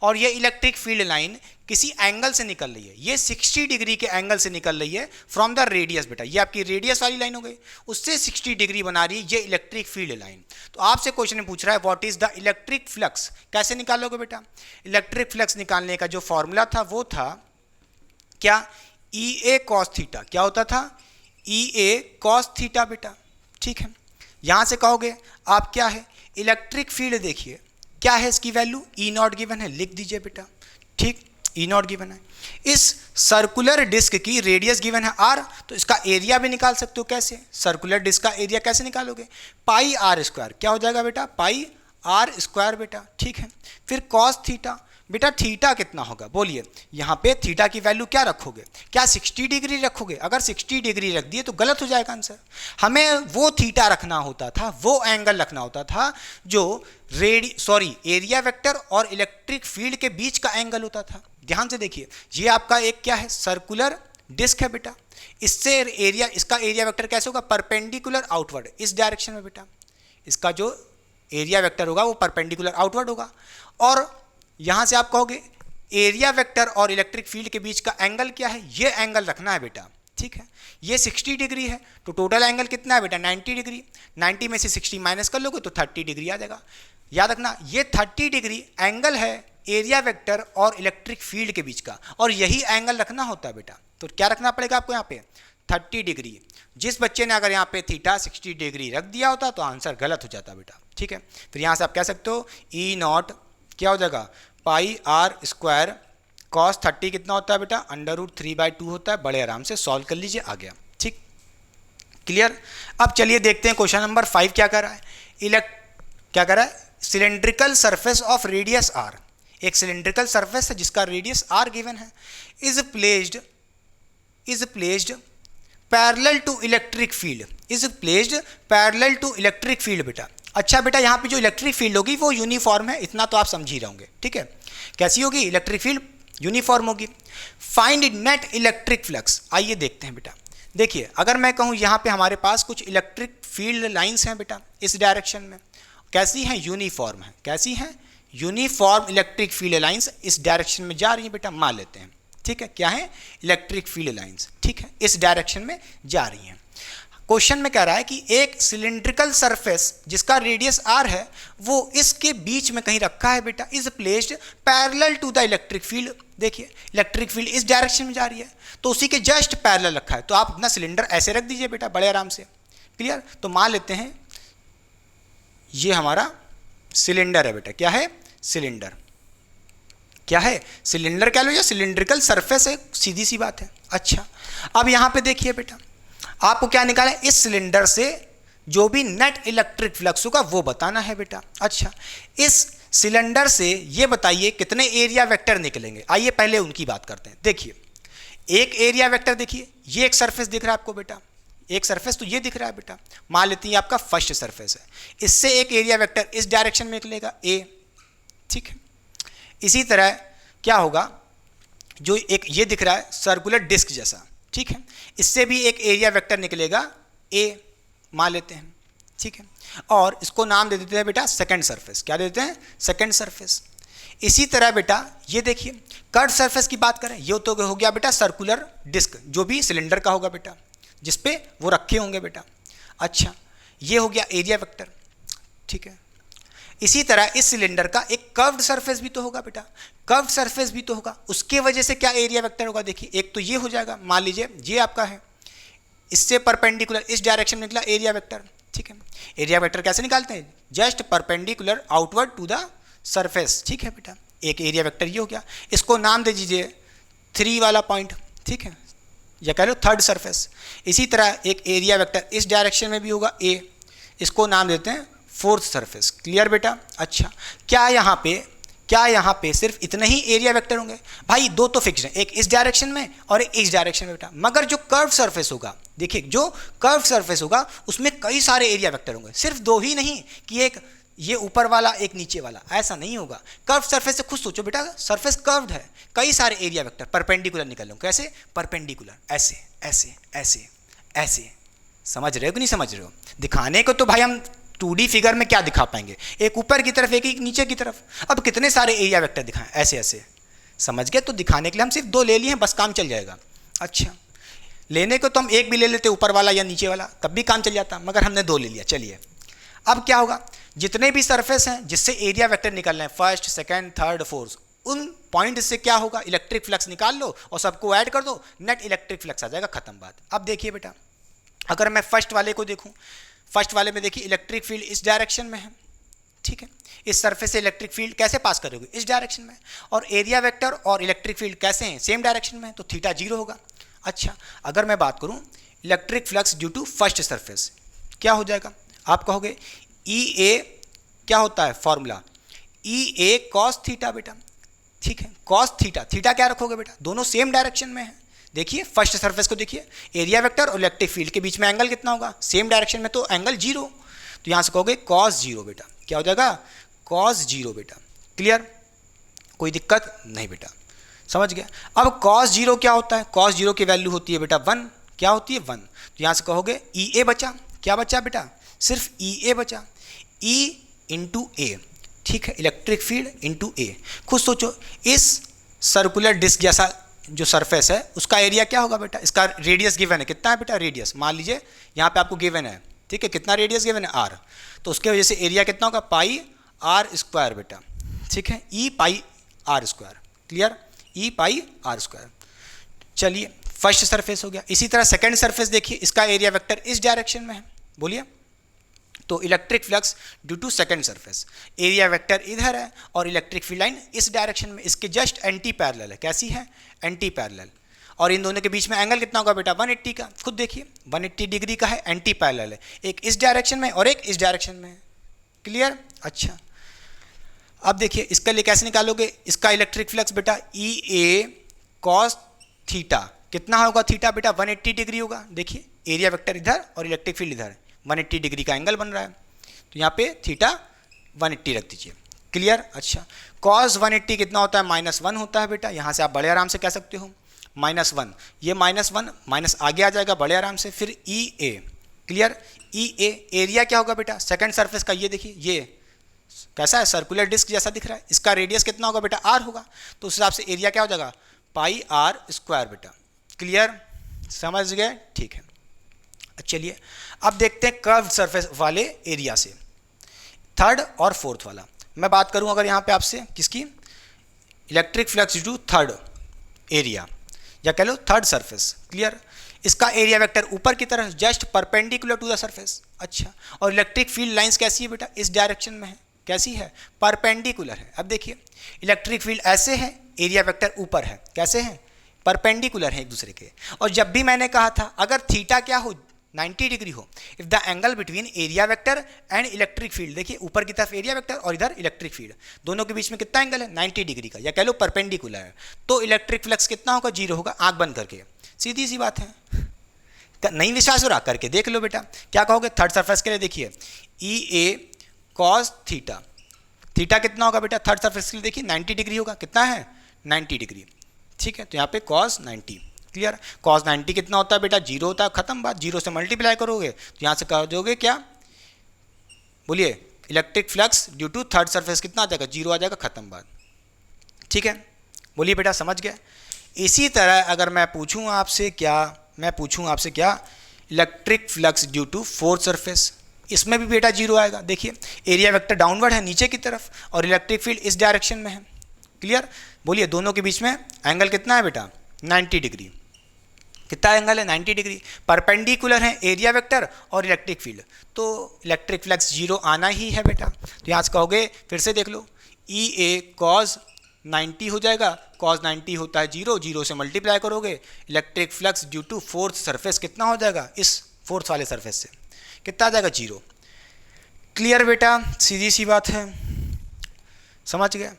और ये इलेक्ट्रिक फील्ड लाइन किसी एंगल से निकल रही है। ये 60 डिग्री के एंगल से निकल रही है फ्रॉम द रेडियस बेटा। ये आपकी रेडियस वाली लाइन हो गई, उससे 60 डिग्री बना रही है ये इलेक्ट्रिक फील्ड लाइन। तो आपसे क्वेश्चन में पूछ रहा है what is the electric flux. कैसे निकालोगे बेटा? इलेक्ट्रिक फ्लक्स निकालने का जो फॉर्मूला था वो था क्या? ई ए कॉस थीटा। क्या होता था? ई ए कॉस थीटा बेटा। ठीक है, यहां से कहोगे आप क्या है? इलेक्ट्रिक फील्ड देखिए क्या है, इसकी वैल्यू E0 गिवन है, लिख दीजिए बेटा। ठीक, E0 गिवन है। इस सर्कुलर डिस्क की रेडियस गिवन है R, तो इसका एरिया भी निकाल सकते हो। कैसे? सर्कुलर डिस्क का एरिया कैसे निकालोगे? पाई आर स्क्वायर। क्या हो जाएगा बेटा? पाई आर स्क्वायर बेटा। ठीक है, फिर कॉस थीटा बेटा। थीटा कितना होगा? बोलिए, यहाँ पे थीटा की वैल्यू क्या रखोगे? क्या 60 डिग्री रखोगे? अगर 60 डिग्री रख दिए तो गलत हो जाएगा आंसर। हमें वो थीटा रखना होता था, वो एंगल रखना होता था जो एरिया वेक्टर और इलेक्ट्रिक फील्ड के बीच का एंगल होता था। ध्यान से देखिए, ये आपका एक क्या है? सर्कुलर डिस्क है बेटा। इससे एरिया, इसका एरिया वेक्टर कैसे होगा? परपेंडिकुलर आउटवर्ड, इस डायरेक्शन में बेटा। इसका जो एरिया वेक्टर होगा वो परपेंडिकुलर आउटवर्ड होगा। और यहाँ से आप कहोगे एरिया वेक्टर और इलेक्ट्रिक फील्ड के बीच का एंगल क्या है? ये एंगल रखना है बेटा। ठीक है, ये 60 डिग्री है, तो टोटल एंगल कितना है बेटा? 90 डिग्री। 90 में से 60 माइनस कर लोगे तो 30 डिग्री आ जाएगा। याद रखना, ये 30 डिग्री एंगल है एरिया वेक्टर और इलेक्ट्रिक फील्ड के बीच का, और यही एंगल रखना होता है बेटा। तो क्या रखना पड़ेगा आपको यहाँ पे? 30 डिग्री। जिस बच्चे ने अगर यहाँ पे थीटा 60 डिग्री रख दिया होता तो आंसर गलत हो जाता बेटा। ठीक है, फिर यहाँ से आप कह सकते हो E0 क्या हो जाएगा? पाई आर स्क्वायर कॉस 30 कितना होता है बेटा? √3/2 होता है। बड़े आराम से सॉल्व कर लीजिए, आ गया। ठीक, क्लियर। अब चलिए देखते हैं क्वेश्चन नंबर 5 क्या कर रहा है। क्या कर रहा है? Cylindrical surface of radius r, एक सिलेंड्रिकल सरफेस है जिसका रेडियस r गिवन है, is placed parallel to electric field, is placed parallel to electric field बेटा। अच्छा बेटा, यहाँ पे जो इलेक्ट्रिक फील्ड होगी वो यूनिफॉर्म है, इतना तो आप समझ ही रहोगे। ठीक है, कैसी होगी? इलेक्ट्रिक फील्ड यूनिफॉर्म होगी। फाइंड नेट इलेक्ट्रिक फ्लक्स, आइए देखते हैं बेटा। देखिए अगर मैं कहूँ यहाँ पे हमारे पास कुछ इलेक्ट्रिक फील्ड लाइंस हैं बेटा इस डायरेक्शन में, कैसी हैं, यूनिफॉर्म है, कैसी हैं, यूनिफॉर्म इलेक्ट्रिक फील्ड लाइंस इस डायरेक्शन में जा रही हैं बेटा, मान लेते हैं, ठीक है, क्या है, इलेक्ट्रिक फील्ड लाइंस, ठीक है, इस डायरेक्शन में जा रही हैं। क्वेश्चन में कह रहा है कि एक सिलिंड्रिकल सरफेस जिसका रेडियस आर है वो इसके बीच में कहीं रखा है बेटा, is placed parallel to the electric field. देखिए इलेक्ट्रिक फील्ड इस डायरेक्शन में जा रही है तो उसी के जस्ट पैरेलल रखा है, तो आप अपना सिलेंडर ऐसे रख दीजिए बेटा बड़े आराम से, क्लियर। तो मान लेते हैं ये हमारा सिलेंडर है बेटा, क्या है, सिलेंडर, क्या है, सिलेंडर कह लो या सिलिंड्रिकल सरफेस है, सीधी सी बात है। अच्छा अब यहाँ पे देखिए बेटा आपको क्या निकाला है, इस सिलेंडर से जो भी नेट इलेक्ट्रिक फ्लक्स होगा वो बताना है बेटा। अच्छा इस सिलेंडर से ये बताइए कितने एरिया वेक्टर निकलेंगे, आइए पहले उनकी बात करते हैं। देखिए एक एरिया वेक्टर, देखिए ये एक सरफेस दिख रहा है आपको बेटा, एक सरफेस तो ये दिख रहा है बेटा, मान लेते हैं आपका फर्स्ट सरफेस है, इससे एक एरिया वेक्टर इस डायरेक्शन में निकलेगा ए, ठीक है। इसी तरह क्या होगा, जो एक ये दिख रहा है सर्कुलर डिस्क जैसा, ठीक है, इससे भी एक एरिया वेक्टर निकलेगा ए, मान लेते हैं, ठीक है, और इसको नाम दे देते हैं बेटा सेकंड सरफेस, क्या देते हैं, सेकंड सरफेस। इसी तरह बेटा ये देखिए कर्व सरफेस की बात करें, ये तो हो गया बेटा सर्कुलर डिस्क जो भी सिलेंडर का होगा बेटा, जिस पे वो रखे होंगे बेटा। अच्छा ये हो गया एरिया वेक्टर, ठीक है। इसी तरह इस सिलेंडर का एक कर्व्ड सरफेस भी तो होगा बेटा, कर्व्ड सरफेस भी तो होगा, उसके वजह से क्या एरिया वेक्टर होगा, देखिए एक तो ये हो जाएगा, मान लीजिए ये आपका है, इससे परपेंडिकुलर इस डायरेक्शन में निकला एरिया वेक्टर, ठीक है। एरिया वेक्टर कैसे निकालते हैं, just perpendicular outward to the surface, ठीक है बेटा, एक एरिया वेक्टर ये हो गया, इसको नाम दे दीजिए 3 वाला पॉइंट, ठीक है, या कह लो थर्ड सरफेस। इसी तरह एक एरिया वेक्टर इस डायरेक्शन में भी होगा ए, इसको नाम देते हैं फोर्थ सरफेस, क्लियर बेटा। अच्छा क्या यहाँ पे सिर्फ इतने ही एरिया वेक्टर होंगे, भाई दो तो फिक्स हैं, एक इस डायरेक्शन में और एक इस डायरेक्शन में बेटा, मगर जो कर्व सरफेस होगा, देखिए जो कर्व सरफेस होगा उसमें कई सारे एरिया वेक्टर होंगे, सिर्फ दो ही नहीं कि एक ये ऊपर वाला एक नीचे वाला, ऐसा नहीं होगा। कर्व सरफेस से खुद सोचो बेटा, सरफेस कर्व्ड है, कई सारे एरिया वेक्टर परपेंडिकुलर निकल होंगे, कैसे, परपेंडिकुलर, ऐसे ऐसे ऐसे ऐसे, समझ रहे हो कि नहीं समझ रहे हो। दिखाने को तो भाई हम 2D फिगर में क्या दिखा पाएंगे, एक ऊपर की तरफ एक नीचे की तरफ, अब कितने सारे एरिया वेक्टर दिखाएं, ऐसे ऐसे, समझ गए। तो दिखाने के लिए हम सिर्फ 2 ले लिए हैं, बस काम चल जाएगा। अच्छा लेने को तो हम एक भी ले लेते ऊपर वाला या नीचे वाला, तब भी काम चल जाता, मगर हमने 2 ले लिया। चलिए अब क्या होगा, जितने भी सरफेस हैं जिससे एरिया वेक्टर निकालना है, फर्स्ट सेकेंड थर्ड फोर्थ, उन पॉइंट से क्या होगा, इलेक्ट्रिक फ्लक्स निकाल लो और सबको ऐड कर दो, नेट इलेक्ट्रिक फ्लक्स आ जाएगा, खत्म बात। अब देखिए बेटा अगर मैं फर्स्ट वाले को देखूं, फर्स्ट वाले में देखिए इलेक्ट्रिक फील्ड इस डायरेक्शन में है, ठीक है, इस सरफेस से इलेक्ट्रिक फील्ड कैसे पास करोगे, इस डायरेक्शन में, और एरिया वेक्टर और इलेक्ट्रिक फील्ड कैसे हैं, सेम डायरेक्शन में, तो थीटा 0 होगा। अच्छा अगर मैं बात करूं electric flux due to first surface, क्या हो जाएगा, आप कहोगे ई ए, क्या होता है formula, E A cos theta बेटा, ठीक है, कॉस थीटा, थीटा क्या रखोगे बेटा, दोनों सेम डायरेक्शन में है। देखिए फर्स्ट सरफेस को देखिए, एरिया वेक्टर और इलेक्ट्रिक फील्ड के बीच में एंगल कितना होगा, सेम डायरेक्शन में, तो एंगल 0, तो यहाँ से कहोगे कॉस 0 बेटा, क्या हो जाएगा, कॉस 0 बेटा, क्लियर, कोई दिक्कत नहीं बेटा, समझ गया। अब कॉस 0 क्या होता है, कॉस 0 की वैल्यू होती है बेटा 1, क्या होती है 1, तो यहाँ से कहोगे ई ए बचा, क्या बचा बेटा, सिर्फ ई ए बचा, ई इंटू ए, ठीक है, इलेक्ट्रिक फील्ड इंटू ए। खुद सोचो इस सर्कुलर डिस्क जैसा जो सरफेस है उसका एरिया क्या होगा बेटा, इसका रेडियस गिवन है, कितना है बेटा रेडियस, मान लीजिए यहाँ पे आपको गिवन है, ठीक है, कितना रेडियस गिवन है आर, तो उसके वजह से एरिया कितना होगा पाई आर स्क्वायर बेटा, ठीक है, E pi R square, clear, E pi R square. चलिए फर्स्ट सरफेस हो गया। इसी तरह सेकेंड सरफेस देखिए, इसका एरिया वेक्टर इस डायरेक्शन में है, बोलिए, तो electric flux due to second surface, area vector इधर है और इलेक्ट्रिक फील्ड लाइन इस डायरेक्शन में, इसके जस्ट एंटी पैरेलल है, कैसी है, एंटी पैरेलल, और इन दोनों के बीच में एंगल कितना होगा बेटा 180 का, खुद देखिए 180 डिग्री का है, एंटी पैरेलल है, एक इस डायरेक्शन में और एक इस डायरेक्शन में है, क्लियर। अच्छा अब देखिए इसके लिए कैसे निकालोगे, इसका इलेक्ट्रिक फ्लक्स बेटा ई ए कॉस थीटा, कितना होगा थीटा बेटा 180 डिग्री होगा, देखिए एरिया वेक्टर इधर और इलेक्ट्रिक फील्ड इधर, 180 डिग्री का एंगल बन रहा है, तो यहाँ पे थीटा 180 रख दीजिए, क्लियर। अच्छा, cos 180 कितना होता है, -1 होता है बेटा। यहाँ से आप बड़े आराम से कह सकते हो -1, ये -1 माइनस आगे आ जाएगा बड़े आराम से। फिर ई ए, क्लियर। ई ए एरिया क्या होगा बेटा सेकंड सरफेस का, ये देखिए ये कैसा है, सर्कुलर डिस्क जैसा दिख रहा है। इसका रेडियस कितना होगा बेटा, r होगा, तो उस हिसाब से एरिया क्या हो जाएगा, πr² बेटा। क्लियर, समझ गए, ठीक है। चलिए अब देखते हैं कर्व सरफेस वाले एरिया से, थर्ड और फोर्थ वाला। मैं बात करूं अगर यहाँ पे आपसे किसकी, electric flux due to third area या कह लो थर्ड सरफेस। क्लियर, इसका एरिया वेक्टर ऊपर की तरफ just perpendicular to the surface. अच्छा, और इलेक्ट्रिक फील्ड लाइंस कैसी है बेटा, इस डायरेक्शन में है, कैसी है, परपेंडिकुलर है। अब देखिए इलेक्ट्रिक फील्ड ऐसे है, एरिया वेक्टर ऊपर है, कैसे हैं, परपेंडिकुलर है एक दूसरे के। और जब भी मैंने कहा था अगर थीटा क्या हो, 90 डिग्री हो, if the angle between area vector and electric field, देखिए ऊपर की तरफ एरिया वेक्टर और इधर इलेक्ट्रिक फील्ड, दोनों के बीच में कितना एंगल है, 90 डिग्री का, या कह लो परपेंडिकुलर है, तो इलेक्ट्रिक फ्लक्स कितना होगा, 0 होगा। आंख बंद करके, सीधी सी बात है, नहीं विश्वास हो रहा करके देख लो बेटा। क्या कहोगे, थर्ड सरफेस के लिए देखिए ई ए कॉस थीटा, थीटा कितना होगा बेटा थर्ड सरफेस के लिए, देखिए 90 डिग्री होगा, कितना है 90 डिग्री, ठीक है। तो यहाँ पे cos 90, क्लियर। cos 90 कितना होता है बेटा, 0 होता है, खत्म बात। 0 से मल्टीप्लाई करोगे तो यहाँ से कह दोगे क्या, बोलिए electric flux due to third surface कितना आ जाएगा, 0 आ जाएगा, खत्म बात, ठीक है। बोलिए बेटा समझ गए। इसी तरह अगर मैं पूछूँ आपसे क्या, मैं पूछूँ आपसे क्या, electric flux due to fourth surface, इसमें भी बेटा 0 आएगा। देखिए एरिया वेक्टर डाउनवर्ड है नीचे की तरफ और इलेक्ट्रिक फील्ड इस डायरेक्शन में है, क्लियर। बोलिए दोनों के बीच में एंगल कितना है बेटा, 90 डिग्री, कितना एंगल है, 90 डिग्री, परपेंडिकुलर है एरिया वेक्टर और इलेक्ट्रिक फील्ड, तो इलेक्ट्रिक फ्लक्स 0 आना ही है बेटा। तो यहाँ से कहोगे, फिर से देख लो, ई ए cos 90 हो जाएगा, cos 90 होता है 0, 0 से मल्टीप्लाई करोगे, electric flux due to fourth surface कितना हो जाएगा, इस फोर्थ वाले सरफेस से कितना आ जाएगा, 0। क्लियर बेटा, सीधी सी बात है, समझ गए।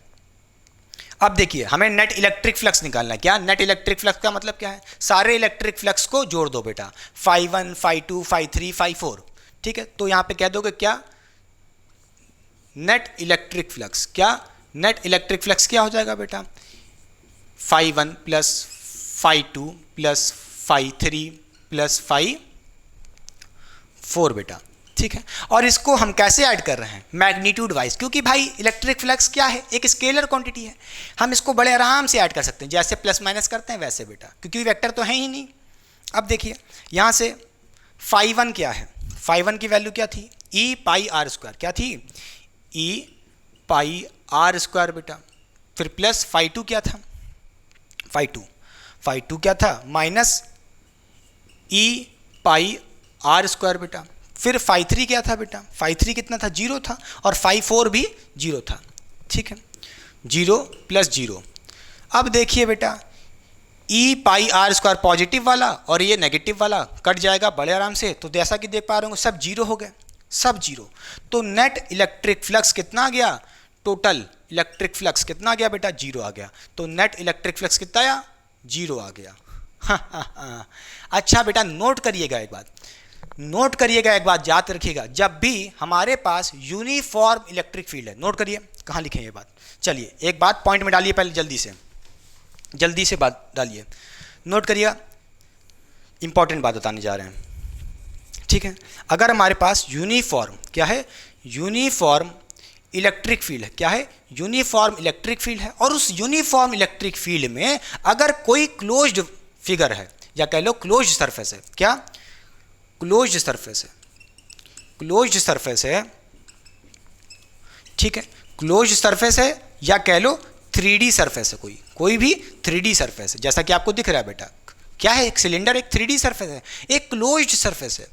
अब देखिए हमें नेट इलेक्ट्रिक फ्लक्स निकालना है। क्या नेट इलेक्ट्रिक फ्लक्स का मतलब क्या है, सारे इलेक्ट्रिक फ्लक्स को जोड़ दो बेटा, φ1 φ2 φ3 φ4, ठीक है। तो यहाँ पे कह दोगे क्या, नेट इलेक्ट्रिक फ्लक्स, क्या नेट इलेक्ट्रिक फ्लक्स क्या हो जाएगा बेटा, φ1 प्लस φ2 प्लस φ3 प्लस φ4 बेटा, ठीक है। और इसको हम कैसे ऐड कर रहे हैं, मैग्नीट्यूड वाइज, क्योंकि भाई इलेक्ट्रिक फ्लक्स क्या है, एक स्केलर क्वांटिटी है, हम इसको बड़े आराम से ऐड कर सकते हैं, जैसे प्लस माइनस करते हैं वैसे बेटा, क्योंकि वेक्टर तो है ही नहीं। अब देखिए यहाँ से φ1 क्या है, φ1 की वैल्यू क्या थी, ई पाई आर स्क्वायर, क्या थी, ई पाई आर स्क्वायर बेटा। फिर प्लस φ2 क्या था, φ2 क्या था, minus E pi R square बेटा। फिर φ3 क्या था बेटा, φ3 कितना था, 0 था, और φ4 भी 0 था, ठीक है, 0 प्लस 0। अब देखिए बेटा ई पाई आर स्क्वायर पॉजिटिव वाला और ये नेगेटिव वाला कट जाएगा बड़े आराम से, तो जैसा कि देख पा रहे होंगे सब 0 हो गए, सब 0। तो नेट इलेक्ट्रिक फ्लक्स कितना आ गया, टोटल इलेक्ट्रिक फ्लक्स कितना आ गया बेटा, 0 आ गया। तो नेट इलेक्ट्रिक फ्लक्स कितना आया, 0 आ गया। अच्छा बेटा नोट करिएगा एक बात, नोट करिएगा एक बात, याद रखिएगा, जब भी हमारे पास यूनिफॉर्म इलेक्ट्रिक फील्ड है, नोट करिए कहाँ लिखें ये बात। चलिए एक बात पॉइंट में डालिए, पहले जल्दी से बात डालिए, नोट करिएगा, इंपॉर्टेंट बात बताने जा रहे हैं, ठीक है। अगर हमारे पास यूनिफॉर्म क्या है, यूनिफॉर्म इलेक्ट्रिक फील्ड है, क्या है, यूनिफॉर्म इलेक्ट्रिक फील्ड है, और उस यूनिफॉर्म इलेक्ट्रिक फील्ड में अगर कोई क्लोज्ड फिगर है या कह लो क्लोज्ड सरफेस है, क्या क्लोज्ड सरफेस है, क्लोज्ड सरफेस है, ठीक है, क्लोज्ड सरफेस है, या कह लो 3D सरफेस है, कोई भी 3D सरफेस है, जैसा कि आपको दिख रहा है बेटा, क्या है, एक सिलेंडर एक 3D सरफेस है, एक क्लोज्ड सरफेस है,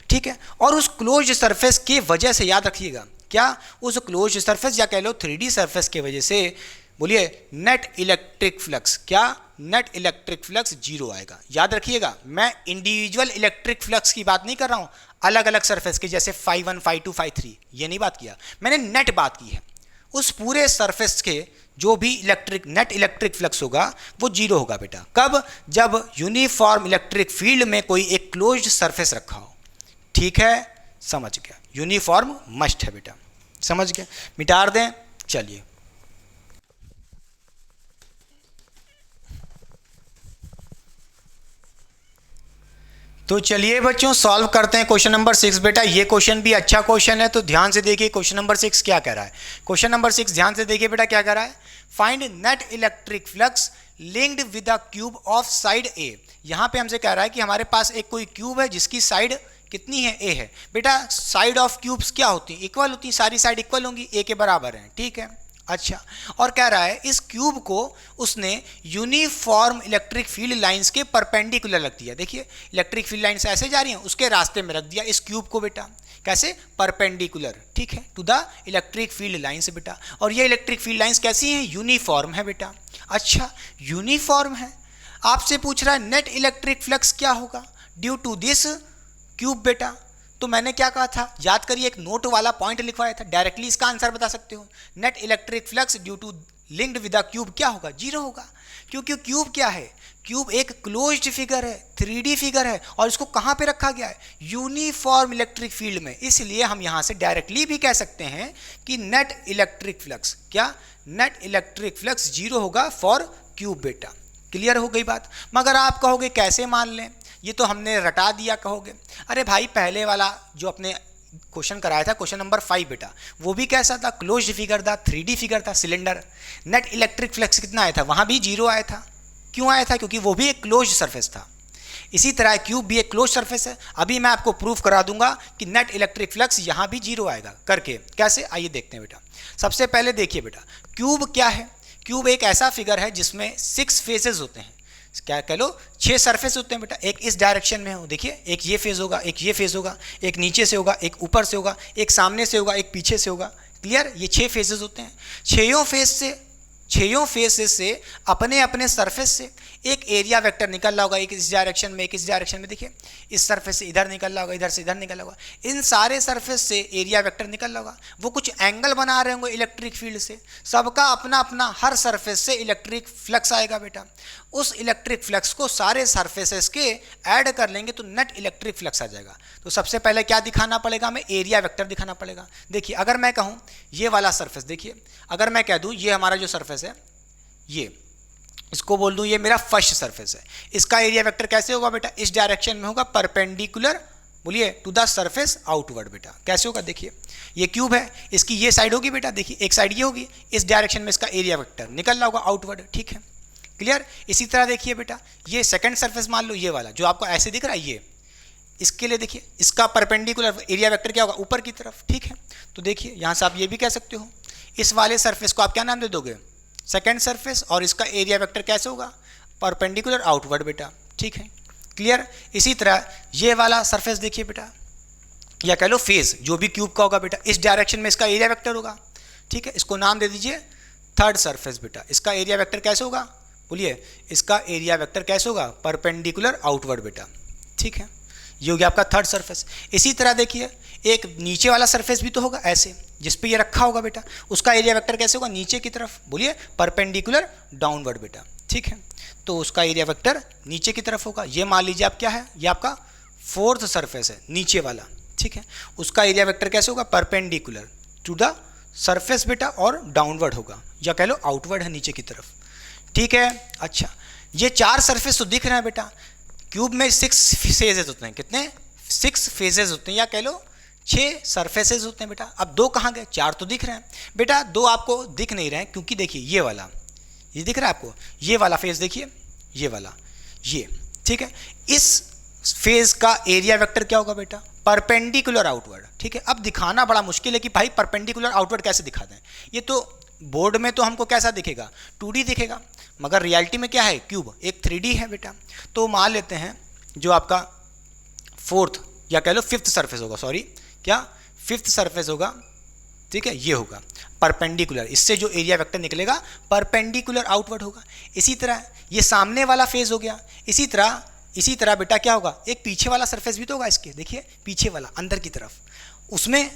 ठीक है। और उस क्लोज्ड सरफेस की वजह से याद रखिएगा, क्या उस क्लोज्ड सरफेस या कह लो 3D सरफेस की वजह से, बोलिए नेट इलेक्ट्रिक फ्लक्स, क्या नेट इलेक्ट्रिक फ्लक्स 0 आएगा। याद रखिएगा मैं इंडिविजुअल इलेक्ट्रिक फ्लक्स की बात नहीं कर रहा हूं, अलग अलग सरफेस की, जैसे φ1 φ2 φ3, ये नहीं बात किया मैंने, नेट बात की है, उस पूरे सरफेस के जो भी नेट इलेक्ट्रिक फ्लक्स होगा वो 0 होगा बेटा। कब, जब यूनिफॉर्म इलेक्ट्रिक फील्ड में कोई एक क्लोज्ड सरफेस रखा हो, ठीक है, समझ गया, यूनिफॉर्म मस्ट है बेटा, समझ गया। मिटा दें, चलिए, तो चलिए बच्चों सॉल्व करते हैं क्वेश्चन नंबर 6। बेटा ये क्वेश्चन भी अच्छा क्वेश्चन है, तो ध्यान से देखिए क्वेश्चन नंबर 6 क्या कह रहा है। क्वेश्चन नंबर 6 ध्यान से देखिए बेटा क्या कह रहा है, find net electric flux linked with a cube of side A. यहाँ पे हमसे कह रहा है कि हमारे पास एक कोई क्यूब है जिसकी साइड कितनी है, ए है। बेटा साइड ऑफ क्यूब्स क्या होती है, इक्वल होती है, सारी साइड इक्वल होंगी, ए के बराबर है, ठीक है। अच्छा, और कह रहा है इस क्यूब को उसने यूनिफॉर्म इलेक्ट्रिक फील्ड लाइंस के परपेंडिकुलर रख दिया। देखिए इलेक्ट्रिक फील्ड लाइंस ऐसे जा रही हैं, उसके रास्ते में रख दिया इस क्यूब को बेटा, कैसे, परपेंडिकुलर, ठीक है, to the electric field lines बेटा। और ये इलेक्ट्रिक फील्ड लाइंस कैसी हैं, यूनिफॉर्म है बेटा। अच्छा यूनिफॉर्म है, आपसे पूछ रहा है नेट इलेक्ट्रिक फ्लक्स क्या होगा ड्यू टू दिस क्यूब बेटा। तो मैंने क्या कहा था, याद करिए, एक नोट वाला पॉइंट लिखवाया था, डायरेक्टली इसका आंसर बता सकते हो। Net electric flux due to linked with the cube क्या होगा, 0 होगा, क्योंकि क्यूब क्या है, क्यूब एक क्लोज्ड फिगर है, 3D फिगर है, और इसको कहाँ पे रखा गया है, यूनिफॉर्म इलेक्ट्रिक फील्ड में। इसलिए हम यहाँ से डायरेक्टली भी कह सकते हैं कि नेट इलेक्ट्रिक फ्लक्स क्या, नेट इलेक्ट्रिक फ्लक्स 0 होगा फॉर क्यूब बेटा। क्लियर हो गई बात। मगर आप कहोगे कैसे मान लें, ये तो हमने रटा दिया कहोगे। अरे भाई पहले वाला जो अपने क्वेश्चन कराया था, क्वेश्चन नंबर 5 बेटा, वो भी कैसा था, क्लोज्ड फिगर था, 3D फिगर था, सिलेंडर। नेट इलेक्ट्रिक फ्लक्स कितना आया था, वहाँ भी 0 आया था। क्यों आया था, क्योंकि वो भी एक क्लोज्ड सरफेस था। इसी तरह क्यूब भी एक क्लोज सरफेस है। अभी मैं आपको प्रूफ करा दूंगा कि नेट इलेक्ट्रिक फ्लक्स यहाँ भी 0 आएगा करके। कैसे, आइए देखते हैं बेटा। सबसे पहले देखिए बेटा, क्यूब क्या है, क्यूब एक ऐसा फिगर है जिसमें 6 फेजेस होते हैं, क्या कह लो, 6 सरफेस होते हैं बेटा। एक इस डायरेक्शन में हो, देखिए एक ये फेज होगा, एक ये फेज होगा, एक नीचे से होगा, एक ऊपर से होगा, एक सामने से होगा, एक पीछे से होगा। क्लियर, ये 6 फेजेस होते हैं। छयों फेसेस से अपने अपने सरफेस से एक एरिया वेक्टर निकल रहा होगा, एक इस डायरेक्शन में, एक इस डायरेक्शन में। देखिए इस सरफेस से इधर निकल रहा होगा, इधर से इधर निकल रहा होगा। इन सारे सरफेस से एरिया वेक्टर निकल रहा होगा, वो कुछ एंगल बना रहे होंगे इलेक्ट्रिक फील्ड से। सबका अपना अपना, हर सरफेस से इलेक्ट्रिक फ्लक्स आएगा बेटा। उस इलेक्ट्रिक फ्लक्स को सारे सरफेसेस के ऐड कर लेंगे तो नेट इलेक्ट्रिक फ्लक्स आ जाएगा। तो सबसे पहले क्या दिखाना पड़ेगा, हमें एरिया वेक्टर दिखाना पड़ेगा। देखिए अगर मैं कहूँ ये वाला सरफेस, देखिए अगर मैं कह दूँ ये हमारा जो सरफेस है, ये इसको बोल दूं ये मेरा फर्स्ट सरफेस है, इसका एरिया वेक्टर कैसे होगा बेटा, इस डायरेक्शन में होगा, परपेंडिकुलर, बोलिए, टू द सरफेस आउटवर्ड बेटा। कैसे होगा, देखिए ये क्यूब है, इसकी ये साइड होगी बेटा, देखिए एक साइड ये होगी, इस डायरेक्शन में इसका एरिया वेक्टर निकल रहा होगा आउटवर्ड, ठीक है। क्लियर। इसी तरह देखिए बेटा, ये सेकंड सरफेस मान लो, ये वाला जो आपको ऐसे दिख रहा है, ये इसके लिए देखिए इसका परपेंडिकुलर एरिया वेक्टर क्या होगा, ऊपर की तरफ, ठीक है। तो देखिए यहाँ से आप ये भी कह सकते हो, इस वाले सरफेस को आप क्या नाम दे दोगे, सेकेंड सरफेस, और इसका एरिया वेक्टर कैसे होगा, परपेंडिकुलर आउटवर्ड बेटा, ठीक है। क्लियर। इसी तरह ये वाला सरफेस देखिए बेटा, या कह लो फेज जो भी क्यूब का होगा बेटा, इस डायरेक्शन में इसका एरिया वेक्टर होगा, ठीक है। इसको नाम दे दीजिए थर्ड सरफेस बेटा। इसका एरिया वेक्टर कैसे होगा, बोलिए, इसका एरिया वेक्टर कैसे होगा, परपेंडिकुलर आउटवर्ड बेटा, ठीक है। ये हो गया आपका थर्ड सरफेस। इसी तरह देखिए एक नीचे वाला सरफेस भी तो होगा ऐसे, जिस पे ये रखा होगा बेटा, उसका एरिया वेक्टर कैसे होगा, नीचे की तरफ, बोलिए, परपेंडिकुलर डाउनवर्ड बेटा, ठीक है। तो उसका एरिया वेक्टर नीचे की तरफ होगा। ये मान लीजिए आप क्या है, ये आपका फोर्थ सरफेस है, नीचे वाला, ठीक है। उसका एरिया वेक्टर कैसे होगा, परपेंडिकुलर टू द सरफेस बेटा, और डाउनवर्ड होगा, या कह लो आउटवर्ड है, नीचे की तरफ, ठीक है। अच्छा, ये 4 सरफेस तो दिख रहे हैं बेटा। क्यूब में 6 फेजेस होते हैं, कितने, 6 फेजेस होते हैं, या कह लो 6 सरफेसेस होते हैं बेटा। अब 2 कहाँ गए, 4 तो दिख रहे हैं बेटा, 2 आपको दिख नहीं रहे हैं, क्योंकि देखिए ये वाला, ये दिख रहा है आपको, ये वाला फेज देखिए, ये वाला, ये, ठीक है। इस फेज का एरिया वेक्टर क्या होगा बेटा, परपेंडिकुलर आउटवर्ड, ठीक है। अब दिखाना बड़ा मुश्किल है कि भाई परपेंडिकुलर आउटवर्ड कैसे दिखा दें। ये तो बोर्ड में तो हमको कैसा दिखेगा, 2D दिखेगा, मगर रियलिटी में क्या है, क्यूब एक 3D है बेटा। तो मान लेते हैं जो आपका फोर्थ या कह लो फिफ्थ सरफेस होगा, सॉरी क्या, फिफ्थ सरफेस होगा, ठीक है, ये होगा परपेंडिकुलर, इससे जो एरिया वेक्टर निकलेगा परपेंडिकुलर आउटवर्ड होगा। इसी तरह ये सामने वाला फेज हो गया। इसी तरह बेटा क्या होगा, एक पीछे वाला सरफेस भी तो होगा इसके, देखिए पीछे वाला, अंदर की तरफ, उसमें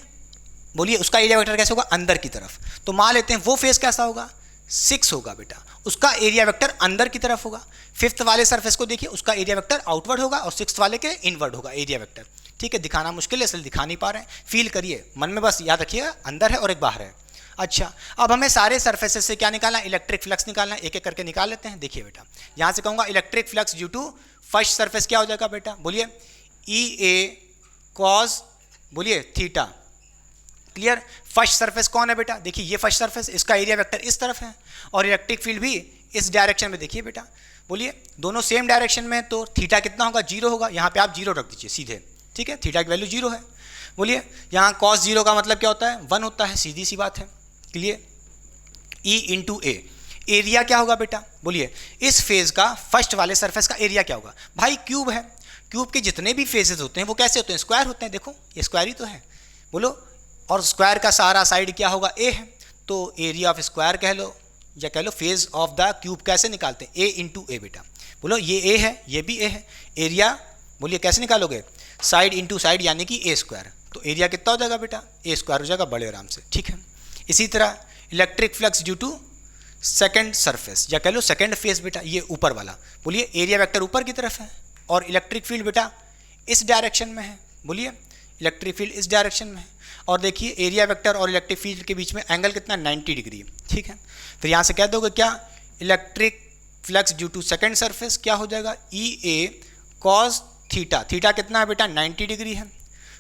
बोलिए उसका एरिया वेक्टर कैसे होगा, अंदर की तरफ। तो मान लेते हैं वो फेज कैसा होगा, 6 होगा बेटा, उसका एरिया वेक्टर अंदर की तरफ होगा। फिफ्थ वाले सरफेस को देखिए, उसका एरिया वेक्टर आउटवर्ड होगा, और सिक्स्थ वाले के इनवर्ड होगा एरिया वेक्टर, ठीक है। दिखाना मुश्किल है, इसलिए दिखा नहीं पा रहे हैं, फील करिए मन में, बस याद रखिएगा अंदर है और एक बाहर है। अच्छा, अब हमें सारे सरफेसेस से क्या निकालना है, इलेक्ट्रिक फ्लक्स निकालना है। एक एक करके निकाल लेते हैं। देखिए बेटा, यहाँ से कहूँगा electric flux due to first surface क्या हो जाएगा बेटा, बोलिए ई ए कॉस, बोलिए थीटा। क्लियर। फर्स्ट सरफेस कौन है बेटा, देखिए ये फर्स्ट सरफेस, इसका एरिया वेक्टर इस तरफ है और इलेक्ट्रिक फील्ड भी इस डायरेक्शन में। देखिए बेटा, बोलिए दोनों सेम डायरेक्शन में, तो थीटा कितना होगा, 0 होगा। यहाँ पे आप 0 रख दीजिए सीधे, ठीक है, थीटा की वैल्यू 0 है। बोलिए यहाँ कॉस 0 का मतलब क्या होता है, 1 होता है, सीधी सी बात है। क्लियर। ई इंटू ए, एरिया क्या होगा बेटा, बोलिए इस फेज का फर्स्ट वाले सरफेस का एरिया क्या होगा। भाई क्यूब है, क्यूब के जितने भी फेजेस होते हैं वो कैसे होते हैं, स्क्वायर होते हैं। देखो ये स्क्वायर ही तो है, बोलो। और स्क्वायर का सारा साइड क्या होगा, ए है, तो एरिया ऑफ स्क्वायर कह लो या कह लो फेज ऑफ द क्यूब कैसे निकालते हैं, ए इंटू ए बेटा। बोलो ये ए है, ये भी ए है, एरिया बोलिए कैसे निकालोगे, साइड इंटू साइड यानी कि ए स्क्वायर। तो एरिया कितना हो जाएगा बेटा, ए स्क्वायर हो जाएगा, बड़े आराम से, ठीक है। इसी तरह electric flux due to second surface या कह लो सेकेंड फेज बेटा, ये ऊपर वाला, बोलिए एरिया वेक्टर ऊपर की तरफ है और इलेक्ट्रिक फील्ड बेटा इस डायरेक्शन में है। बोलिए इलेक्ट्रिक फील्ड इस डायरेक्शन में है और देखिए एरिया वेक्टर और इलेक्ट्रिक फील्ड के बीच में एंगल कितना, 90 डिग्री है, ठीक है। फिर यहाँ से कह दोगे क्या, electric flux due to second surface क्या हो जाएगा, E A cos theta. Theta कितना है बेटा, 90 डिग्री है।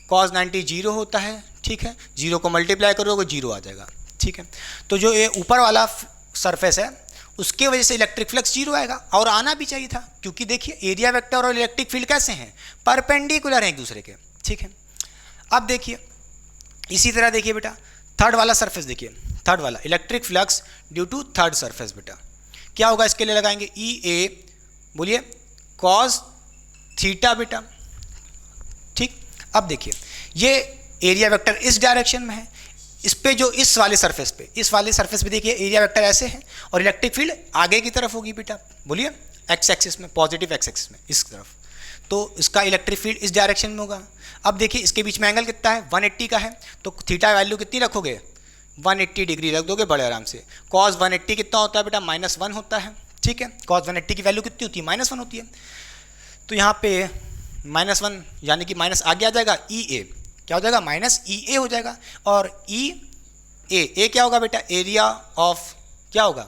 कॉस 90 0 होता है, ठीक है, 0 को मल्टीप्लाई करोगे 0 आ जाएगा, ठीक है। तो जो ये ऊपर वाला सरफेस है उसके वजह से इलेक्ट्रिक फ्लक्स 0 आएगा, और आना भी चाहिए था क्योंकि देखिए एरिया वेक्टर और इलेक्ट्रिक फील्ड कैसे हैं, परपेंडिकुलर हैं एक दूसरे के, ठीक है। अब देखिए इसी तरह देखिए बेटा थर्ड वाला सरफेस, देखिए थर्ड वाला electric flux due to third surface बेटा क्या होगा, इसके लिए लगाएंगे ई ए, बोलिए कॉस थीटा बेटा, ठीक। अब देखिए ये एरिया वेक्टर इस डायरेक्शन में है, इस पे जो इस वाले सरफेस पे, इस वाले सरफेस पे देखिए एरिया वेक्टर ऐसे है और इलेक्ट्रिक फील्ड आगे की तरफ होगी बेटा, बोलिए एक्स एक्सिस में, पॉजिटिव एक्स एक्सिस में इस तरफ, तो इसका इलेक्ट्रिक फील्ड इस डायरेक्शन में होगा। अब देखिए इसके बीच में एंगल कितना है, 180 का है, तो थीटा वैल्यू कितनी रखोगे, 180 डिग्री रख दोगे बड़े आराम से। कॉस 180 कितना होता है बेटा, -1 होता है, ठीक है। कॉस 180 की वैल्यू कितनी होती है, -1 होती है। तो यहाँ पे -1 यानी कि माइनस आगे आ जाएगा, ई ए क्या हो जाएगा, -EA हो जाएगा। और ए क्या होगा बेटा, एरिया ऑफ क्या होगा,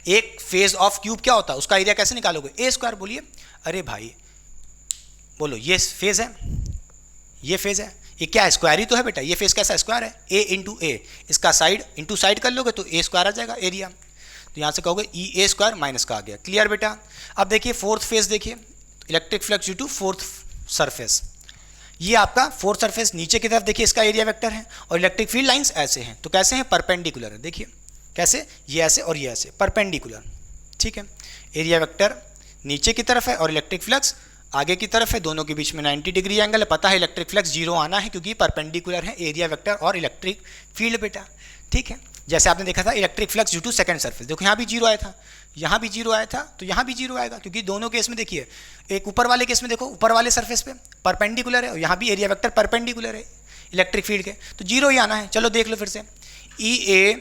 एक फेज ऑफ क्यूब क्या होता है, उसका एरिया कैसे निकालोगे, ए स्क्वायर। बोलिए अरे भाई बोलो ये फेज है, ये फेज है, ये क्या है, स्क्वायर ही तो है बेटा, ये फेज कैसा स्क्वायर है, ए इंटू ए, इसका साइड इंटू साइड कर लोगे तो ए स्क्वायर आ जाएगा एरिया। तो यहाँ से कहोगे ई ए स्क्वायर माइनस का आ गया। क्लियर बेटा। अब देखिए फोर्थ फेज, देखिए electric flux due to fourth surface, ये आपका फोर्थ सरफेस नीचे की तरफ, देखिए इसका एरिया वेक्टर है और इलेक्ट्रिक फील्ड लाइंस ऐसे हैं, तो कैसे हैं, परपेंडिकुलर है। देखिए कैसे, ये ऐसे और ये ऐसे, परपेंडिकुलर, ठीक है। एरिया वेक्टर नीचे की तरफ है और इलेक्ट्रिक फ्लक्स आगे की तरफ है, दोनों के बीच में 90 डिग्री एंगल है। पता है इलेक्ट्रिक फ्लक्स 0 आना है क्योंकि परपेंडिकुलर है एरिया वेक्टर और इलेक्ट्रिक फील्ड बेटा, ठीक है। जैसे आपने देखा था electric flux due to second surface, देखो यहाँ भी 0 आया था, यहाँ भी 0 आया था, तो यहाँ भी 0 आएगा क्योंकि दोनों केस में देखिए, एक ऊपर वाले केस में देखो ऊपर वाले सरफेस पे परपेंडिकुलर है और यहाँ भी एरिया वेक्टर परपेंडिकुलर है इलेक्ट्रिक फील्ड के, तो 0 ही आना है। चलो देख लो फिर से, ई ए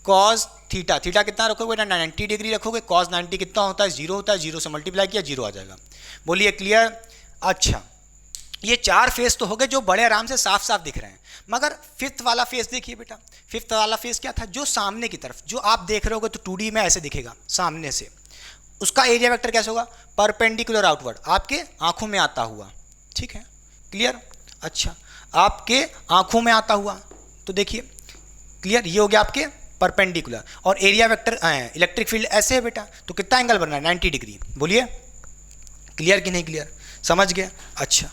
कॉस थीटा, थीटा कितना रखोगे बेटा, 90 डिग्री रखोगे। कॉस 90 कितना होता है, 0 होता है, 0 से मल्टीप्लाई किया 0 आ जाएगा। बोलिए क्लियर। अच्छा ये 4 फेस तो हो गए जो बड़े आराम से साफ साफ दिख रहे हैं, मगर फिफ्थ वाला फेस देखिए बेटा, फिफ्थ वाला फेस क्या था, जो सामने की तरफ जो आप देख रहे होगे तो 2D में ऐसे दिखेगा सामने से, उसका एरिया वेक्टर कैसे होगा, परपेंडिकुलर आउटवर्ड, आपके आंखों में आता हुआ, ठीक है। क्लियर। अच्छा आपके आंखों में आता हुआ, तो देखिए क्लियर, ये हो गया आपके परपेंडिकुलर। और एरिया वेक्टर इलेक्ट्रिक फील्ड ऐसे है बेटा, तो कितना एंगल बनना है, 90 डिग्री। बोलिए क्लियर कि नहीं क्लियर, समझ गया। अच्छा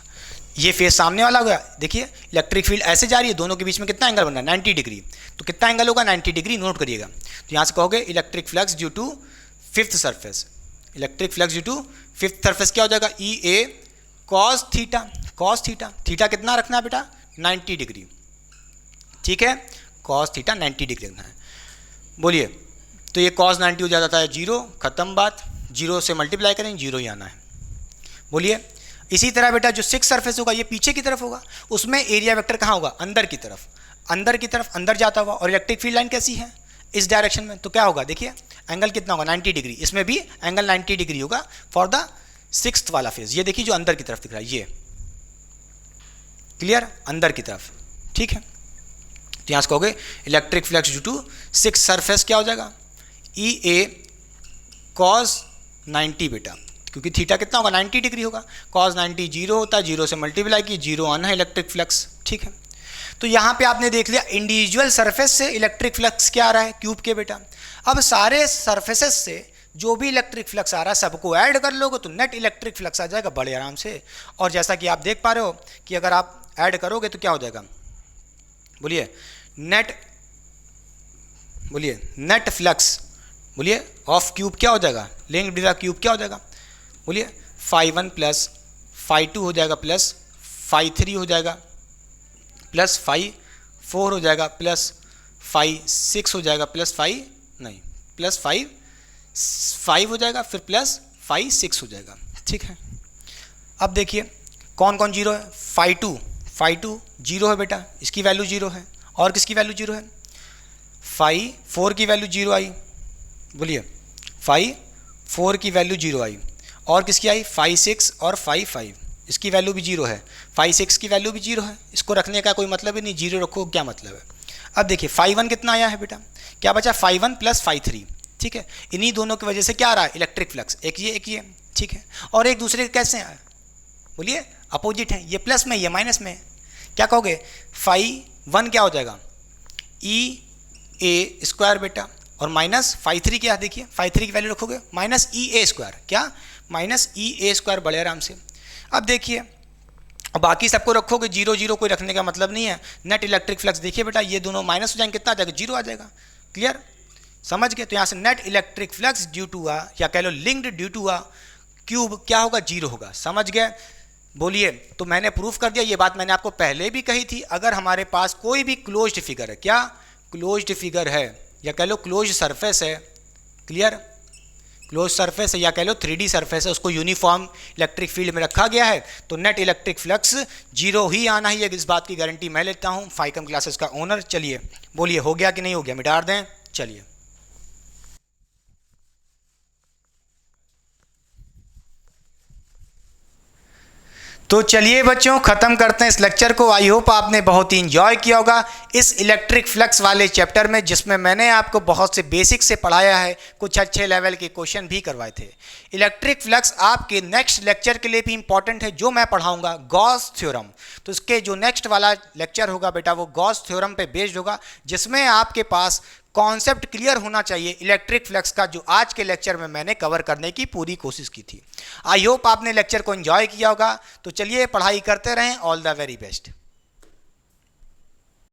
ये फेस सामने वाला हो गया, देखिए इलेक्ट्रिक फील्ड ऐसे जा रही है, दोनों के बीच में कितना एंगल बनना है, 90 डिग्री। तो कितना एंगल होगा, 90 डिग्री, नोट करिएगा। तो यहाँ से कहोगे electric flux due to fifth surface, electric flux due to fifth surface क्या हो जाएगा, E A cos theta, cos theta, theta कितना रखना है बेटा, 90 डिग्री, ठीक है। कॉस थीटा 90 डिग्री रखना है। बोलिए तो ये कॉस 90 हो जाता है 0, खत्म बात, 0 से मल्टीप्लाई करेंगे 0 ही आना है। बोलिए इसी तरह बेटा जो 6 सरफेस होगा ये पीछे की तरफ होगा, उसमें एरिया वेक्टर कहाँ होगा, अंदर की तरफ, अंदर की तरफ अंदर जाता हुआ, और इलेक्ट्रिक फील्ड लाइन कैसी है, इस डायरेक्शन में, तो क्या होगा, देखिए एंगल कितना होगा, 90 डिग्री, इसमें भी एंगल 90 डिग्री होगा फॉर द 6th वाला फेज। ये देखिए जो अंदर की तरफ दिख रहा है, ये क्लियर, अंदर की तरफ, ठीक है। तो यहाँ से कहोगे electric flux due to 6 surface क्या हो जाएगा, ई ए कॉस 90 बेटा, क्योंकि थीटा कितना होगा 90 डिग्री होगा, कॉस 90 जीरो होता है, जीरो से मल्टीप्लाई की, जीरो आना है इलेक्ट्रिक फ्लक्स। ठीक है, तो यहाँ पे आपने देख लिया इंडिविजुअल सरफेस से इलेक्ट्रिक फ्लक्स क्या आ रहा है क्यूब के बेटा। अब सारे सरफेसेस से जो भी इलेक्ट्रिक फ्लक्स आ रहा है सबको ऐड कर लोगे तो नेट इलेक्ट्रिक फ्लक्स आ जाएगा बड़े आराम से। और जैसा कि आप देख पा रहे हो कि अगर आप ऐड करोगे तो क्या हो जाएगा, बोलिए नेट, बोलिए नेट फ्लक्स, बोलिए ऑफ क्यूब क्या हो जाएगा, लिंक्ड विद क्यूब क्या हो जाएगा, बोलिए φ1 प्लस φ2 हो जाएगा प्लस φ3 हो जाएगा प्लस φ4 हो जाएगा प्लस φ6 हो जाएगा प्लस प्लस 5 हो जाएगा फिर प्लस φ6 हो जाएगा। ठीक है, अब देखिए कौन कौन जीरो है, φ2 जीरो है बेटा, इसकी वैल्यू जीरो है, और किसकी वैल्यू जीरो है, φ4 की वैल्यू जीरो आई, बोलिए φ4 की वैल्यू जीरो आई, और किसकी आई φ6 और φ5, इसकी वैल्यू भी जीरो है, φ6 की वैल्यू भी जीरो है, इसको रखने का कोई मतलब ही नहीं, जीरो रखो क्या मतलब है। अब देखिए φ1 कितना आया है बेटा, क्या बचा φ1 प्लस φ3। ठीक है, इन्हीं दोनों की वजह से क्या आ रहा है इलेक्ट्रिक फ्लक्स, एक ये। ठीक है, और एक दूसरे के कैसे आए, बोलिए अपोजिट है, ये प्लस में ये माइनस में, क्या कहोगे φ1 क्या हो जाएगा ई ए स्क्वायर बेटा, और माइनस φ3 क्या, देखिए φ3 की वैल्यू रखोगे माइनस ई ए स्क्वायर, क्या माइनस ई ए स्क्वायर बड़े आराम से। अब देखिए बाकी सबको रखोगे जीरो जीरो, कोई रखने का मतलब नहीं है, नेट इलेक्ट्रिक फ्लक्स देखिए बेटा ये दोनों माइनस हो जाएंगे, कितना आ जाएगा जीरो आ जाएगा। क्लियर, समझ गए, तो यहाँ से net electric flux due to a या कह लो linked due to a cube क्या होगा, जीरो होगा। समझ गए, बोलिए, तो मैंने प्रूफ कर दिया, ये बात मैंने आपको पहले भी कही थी, अगर हमारे पास कोई भी क्लोज्ड फिगर है, क्या क्लोज्ड फिगर है या कह लो क्लोज्ड सरफेस है, क्लियर क्लोज सरफेस है या कह लो 3D सरफेस है, उसको यूनिफॉर्म इलेक्ट्रिक फील्ड में रखा गया है तो नेट इलेक्ट्रिक फ्लक्स जीरो ही आना ही है, इस बात की गारंटी मैं लेता हूं, फाइकम क्लासेस का ओनर। चलिए बोलिए हो गया कि नहीं हो गया, मिटा दें, चलिए। तो चलिए बच्चों खत्म करते हैं इस लेक्चर को। आई होप आपने बहुत ही इंजॉय किया होगा इस इलेक्ट्रिक फ्लक्स वाले चैप्टर में, जिसमें मैंने आपको बहुत से बेसिक से पढ़ाया है, कुछ अच्छे लेवल के क्वेश्चन भी करवाए थे। इलेक्ट्रिक फ्लक्स आपके नेक्स्ट लेक्चर के लिए भी इंपॉर्टेंट है, जो मैं पढ़ाऊंगा गॉस थ्योरम। तो इसके जो नेक्स्ट वाला लेक्चर होगा बेटा वो गॉस थ्योरम पे बेस्ड होगा, जिसमें आपके पास कॉन्सेप्ट क्लियर होना चाहिए इलेक्ट्रिक फ्लक्स का, जो आज के लेक्चर में मैंने कवर करने की पूरी कोशिश की थी। आई होप आपने लेक्चर को एंजॉय किया होगा। तो चलिए पढ़ाई करते रहें, ऑल द वेरी बेस्ट।